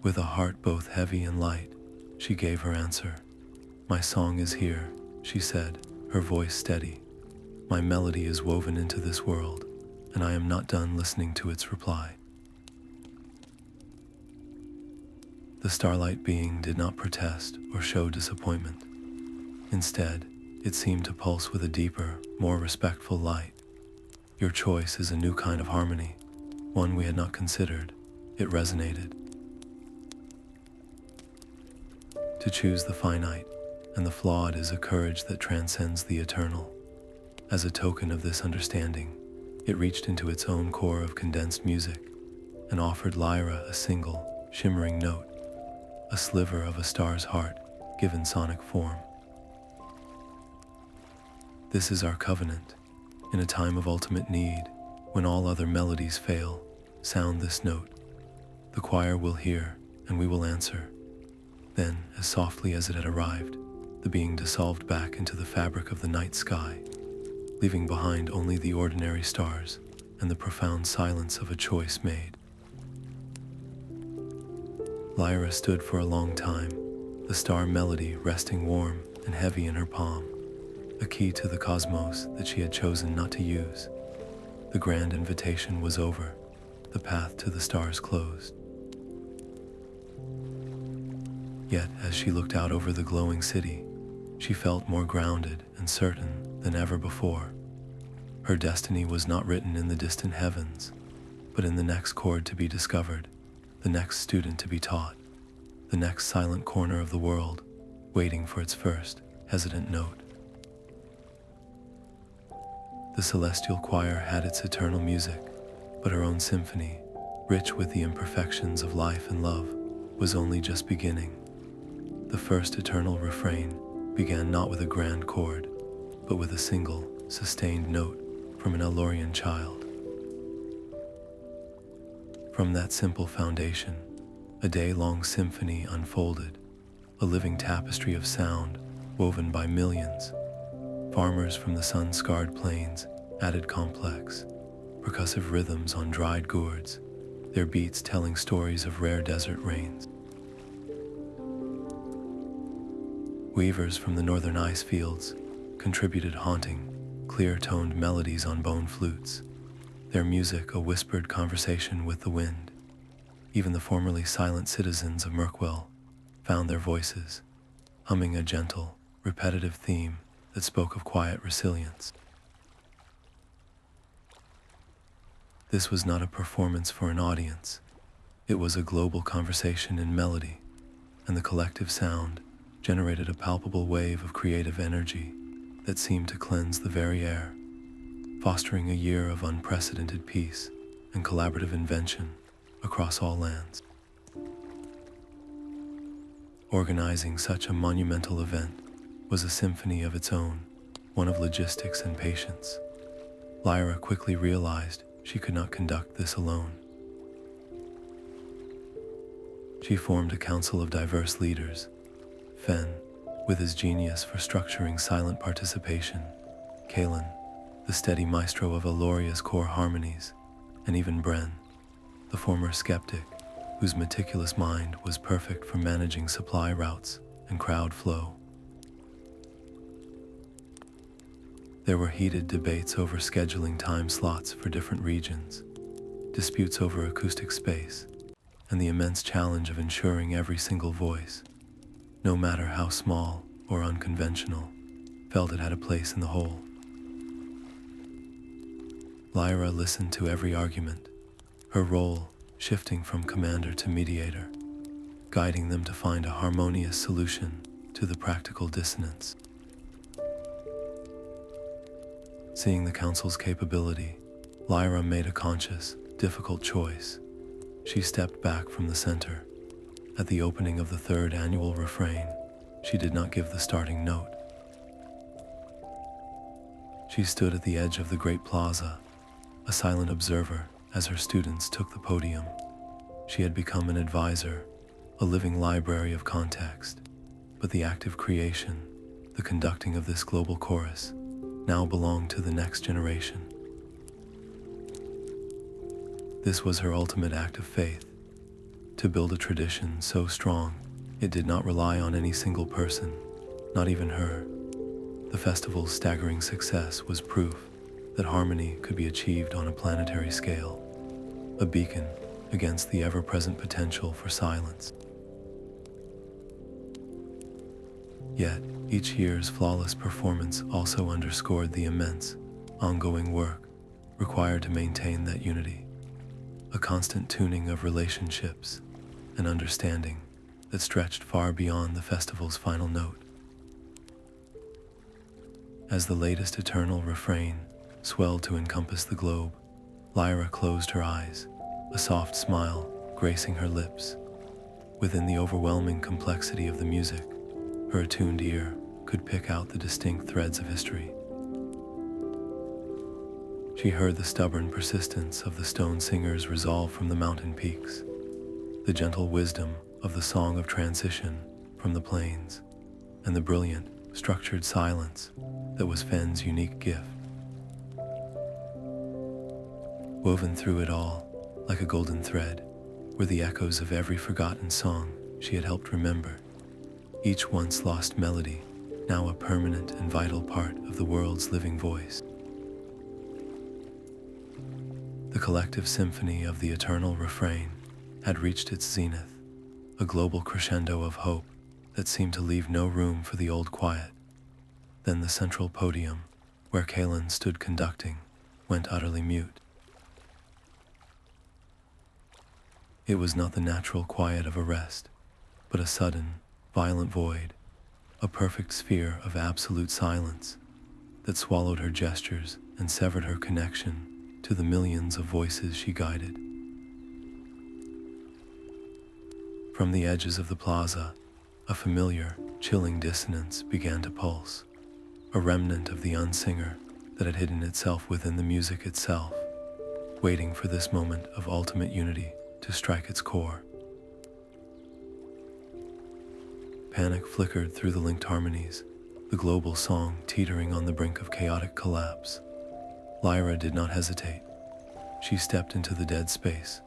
With a heart both heavy and light, she gave her answer. "My song is here," she said, her voice steady. "My melody is woven into this world, and I am not done listening to its reply." The starlight being did not protest or show disappointment. Instead, it seemed to pulse with a deeper, more respectful light. "Your choice is a new kind of harmony, one we had not considered," it resonated. To choose the finite and the flawed is a courage that transcends the eternal. As a token of this understanding, it reached into its own core of condensed music and offered Lyra a single, shimmering note, a sliver of a star's heart given sonic form. "This is our covenant. In a time of ultimate need, when all other melodies fail, sound this note. The choir will hear, and we will answer." Then, as softly as it had arrived, the being dissolved back into the fabric of the night sky, leaving behind only the ordinary stars and the profound silence of a choice made. Lyra stood for a long time, the star melody resting warm and heavy in her palm, a key to the cosmos that she had chosen not to use. The grand invitation was over, the path to the stars closed. Yet, as she looked out over the glowing city, she felt more grounded and certain than ever before. Her destiny was not written in the distant heavens, but in the next chord to be discovered, the next student to be taught, the next silent corner of the world, waiting for its first, hesitant note. The celestial choir had its eternal music, but her own symphony, rich with the imperfections of life and love, was only just beginning. The first eternal refrain began not with a grand chord, but with a single, sustained note from an Elorian child. From that simple foundation, a day-long symphony unfolded, a living tapestry of sound woven by millions. Farmers from the sun-scarred plains added complex, percussive rhythms on dried gourds, their beats telling stories of rare desert rains. Weavers from the northern ice fields contributed haunting, clear-toned melodies on bone flutes, their music a whispered conversation with the wind. Even the formerly silent citizens of Mirkwell found their voices, humming a gentle, repetitive theme that spoke of quiet resilience. This was not a performance for an audience. It was a global conversation in melody, and the collective sound generated a palpable wave of creative energy that seemed to cleanse the very air, fostering a year of unprecedented peace and collaborative invention across all lands. Organizing such a monumental event was a symphony of its own, one of logistics and patience. Lyra quickly realized she could not conduct this alone. She formed a council of diverse leaders. Fen, with his genius for structuring silent participation, Kaelen, the steady maestro of Eloria's core harmonies, and even Bren, the former skeptic, whose meticulous mind was perfect for managing supply routes and crowd flow. There were heated debates over scheduling time slots for different regions, disputes over acoustic space, and the immense challenge of ensuring every single voice, no matter how small or unconventional, felt it had a place in the whole. Lyra listened to every argument, her role shifting from commander to mediator, guiding them to find a harmonious solution to the practical dissonance. Seeing the council's capability, Lyra made a conscious, difficult choice. She stepped back from the center. At the opening of the third annual Refrain, she did not give the starting note. She stood at the edge of the great plaza, a silent observer as her students took the podium. She had become an advisor, a living library of context, but the active creation, the conducting of this global chorus, now belonged to the next generation. This was her ultimate act of faith. To build a tradition so strong, it did not rely on any single person, not even her. The festival's staggering success was proof that harmony could be achieved on a planetary scale, a beacon against the ever-present potential for silence. Yet, each year's flawless performance also underscored the immense, ongoing work required to maintain that unity, a constant tuning of relationships and understanding that stretched far beyond the festival's final note. As the latest eternal refrain swelled to encompass the globe, Lyra closed her eyes, a soft smile gracing her lips. Within the overwhelming complexity of the music, her attuned ear could pick out the distinct threads of history. She heard the stubborn persistence of the stone singer's resolve from the mountain peaks, the gentle wisdom of the song of transition from the plains, and the brilliant, structured silence that was Fen's unique gift. Woven through it all, like a golden thread, were the echoes of every forgotten song she had helped remember, each once lost melody, now a permanent and vital part of the world's living voice. The collective symphony of the eternal refrain had reached its zenith, a global crescendo of hope that seemed to leave no room for the old quiet. Then the central podium, where Kaelen stood conducting, went utterly mute. It was not the natural quiet of a rest, but a sudden, violent void, a perfect sphere of absolute silence that swallowed her gestures and severed her connection to the millions of voices she guided. From the edges of the plaza, a familiar, chilling dissonance began to pulse, a remnant of the Unsinger that had hidden itself within the music itself, waiting for this moment of ultimate unity to strike its core. Panic flickered through the linked harmonies, the global song teetering on the brink of chaotic collapse. Lyra did not hesitate. She stepped into the dead space,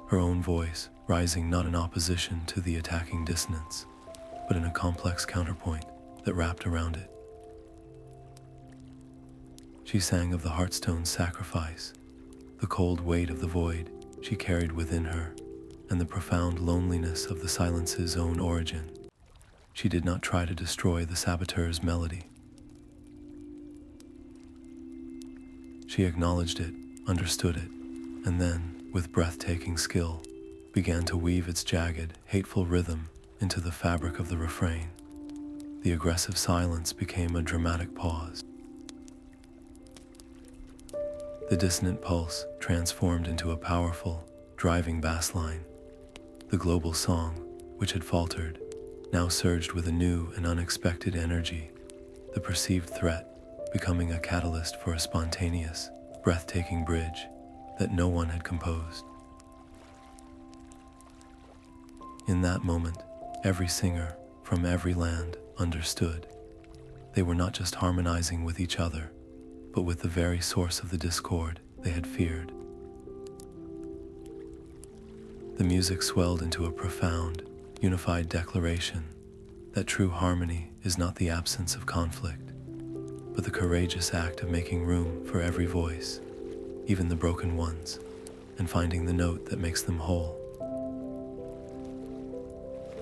her own voice rising not in opposition to the attacking dissonance, but in a complex counterpoint that wrapped around it. She sang of the Heartstone's sacrifice, the cold weight of the void she carried within her, and the profound loneliness of the silence's own origin. She did not try to destroy the saboteur's melody. She acknowledged it, understood it, and then, with breathtaking skill, began to weave its jagged, hateful rhythm into the fabric of the refrain. The aggressive silence became a dramatic pause. The dissonant pulse transformed into a powerful, driving bass line. The global song, which had faltered, now surged with a new and unexpected energy, the perceived threat becoming a catalyst for a spontaneous, breathtaking bridge that no one had composed. In that moment, every singer from every land understood. They were not just harmonizing with each other, but with the very source of the discord they had feared. The music swelled into a profound, unified declaration that true harmony is not the absence of conflict, but the courageous act of making room for every voice, even the broken ones, and finding the note that makes them whole.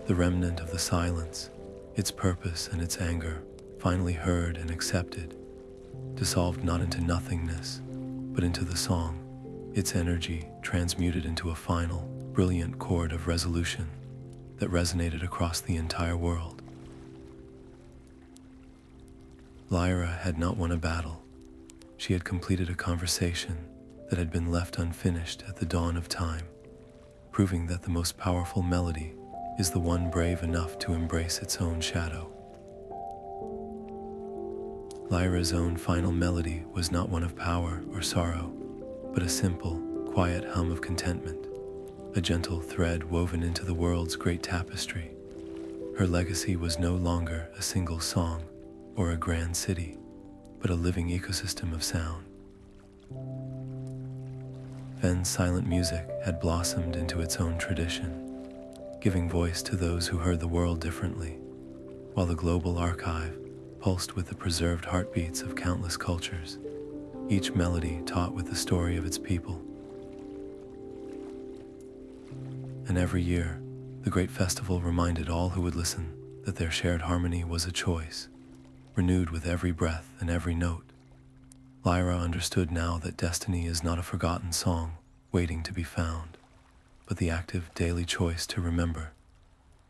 The remnant of the silence, its purpose and its anger, finally heard and accepted, dissolved not into nothingness, but into the song, its energy transmuted into a final, brilliant chord of resolution that resonated across the entire world. Lyra had not won a battle. She had completed a conversation that had been left unfinished at the dawn of time, proving that the most powerful melody is the one brave enough to embrace its own shadow. Lyra's own final melody was not one of power or sorrow, but a simple, quiet hum of contentment, a gentle thread woven into the world's great tapestry. Her legacy was no longer a single song or a grand city, but a living ecosystem of sound. Fen's silent music had blossomed into its own tradition, giving voice to those who heard the world differently, while the global archive pulsed with the preserved heartbeats of countless cultures, each melody taught with the story of its people. And every year, the great festival reminded all who would listen that their shared harmony was a choice, renewed with every breath and every note. Lyra understood now that destiny is not a forgotten song waiting to be found, but the active daily choice to remember,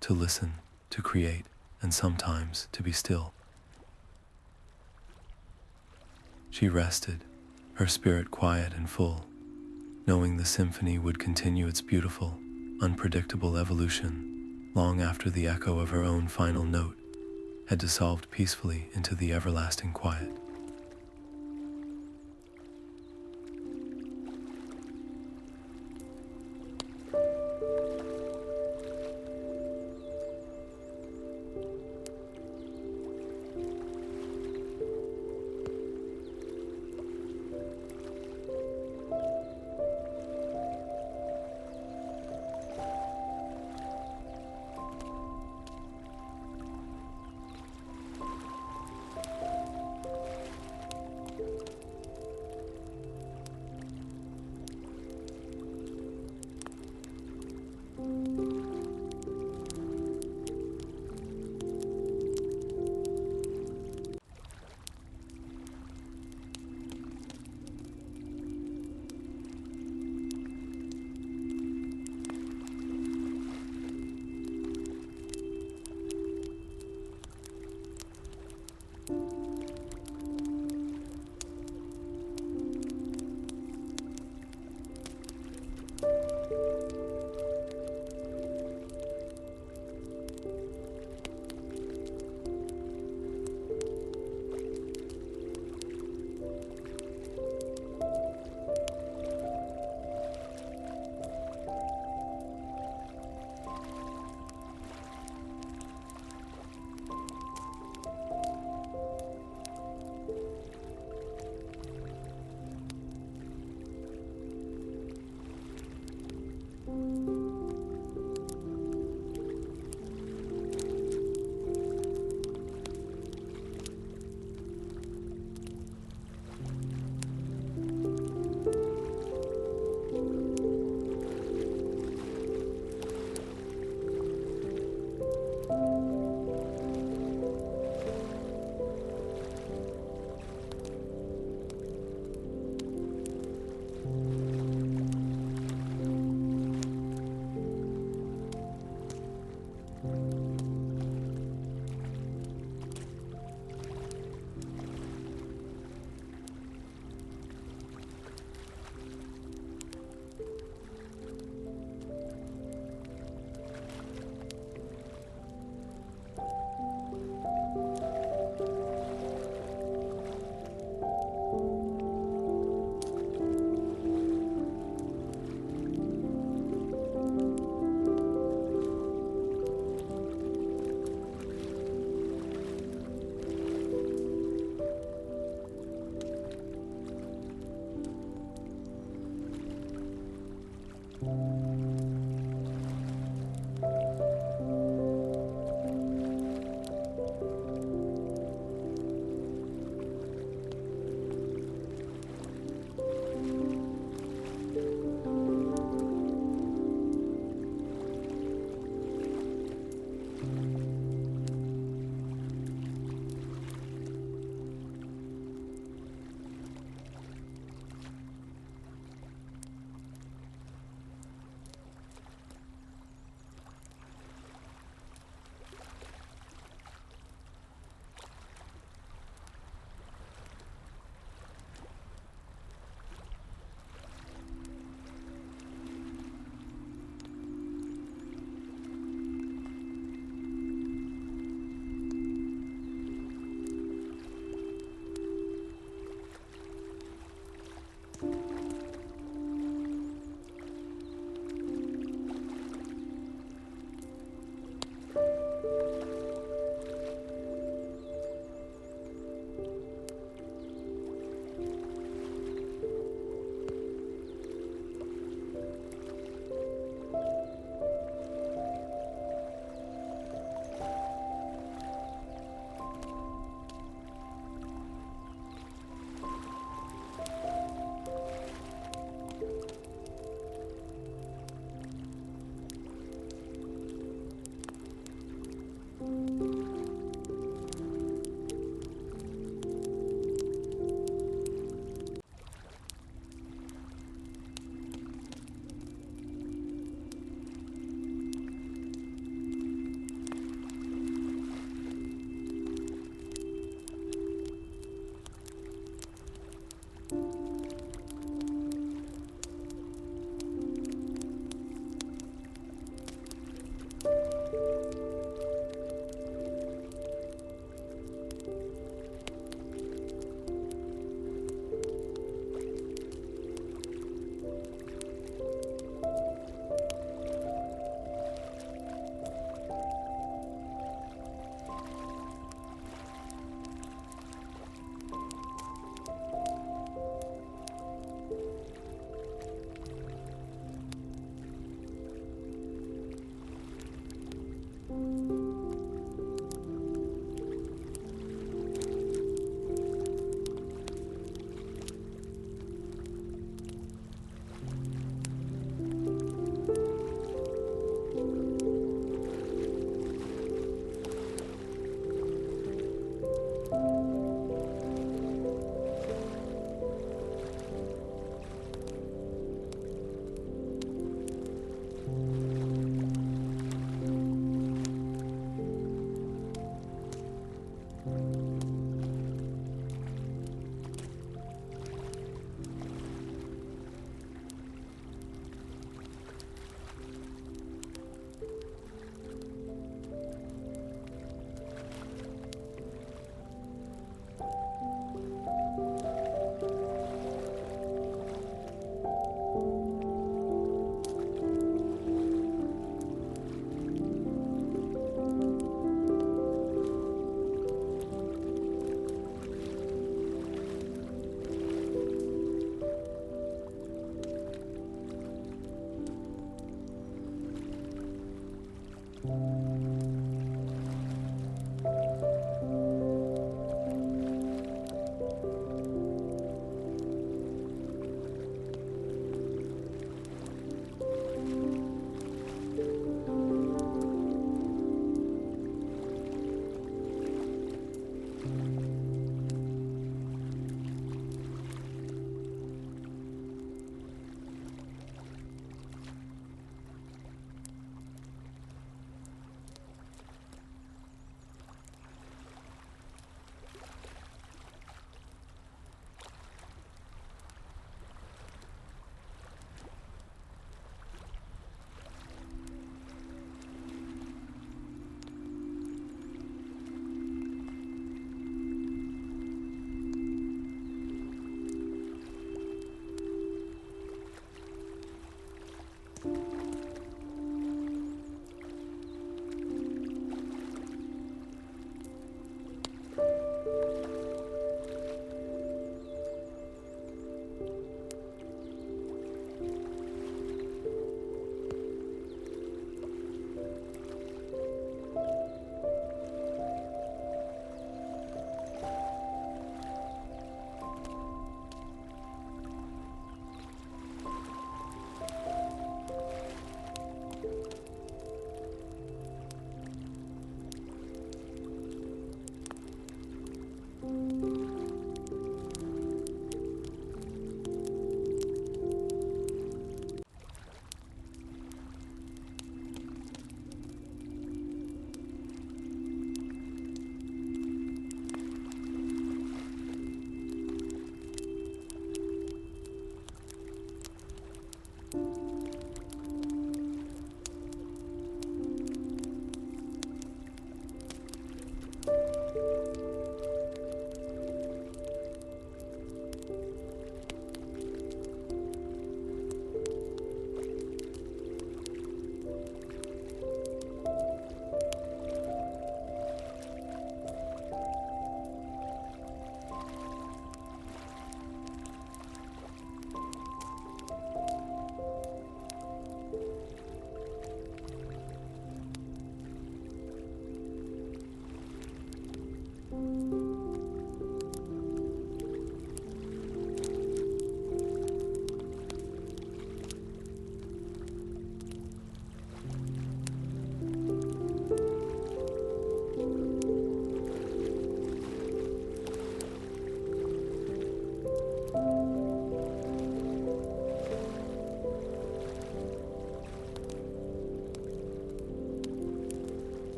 to listen, to create, and sometimes to be still. She rested, her spirit quiet and full, knowing the symphony would continue its beautiful, unpredictable evolution long after the echo of her own final note had dissolved peacefully into the everlasting quiet.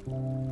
you.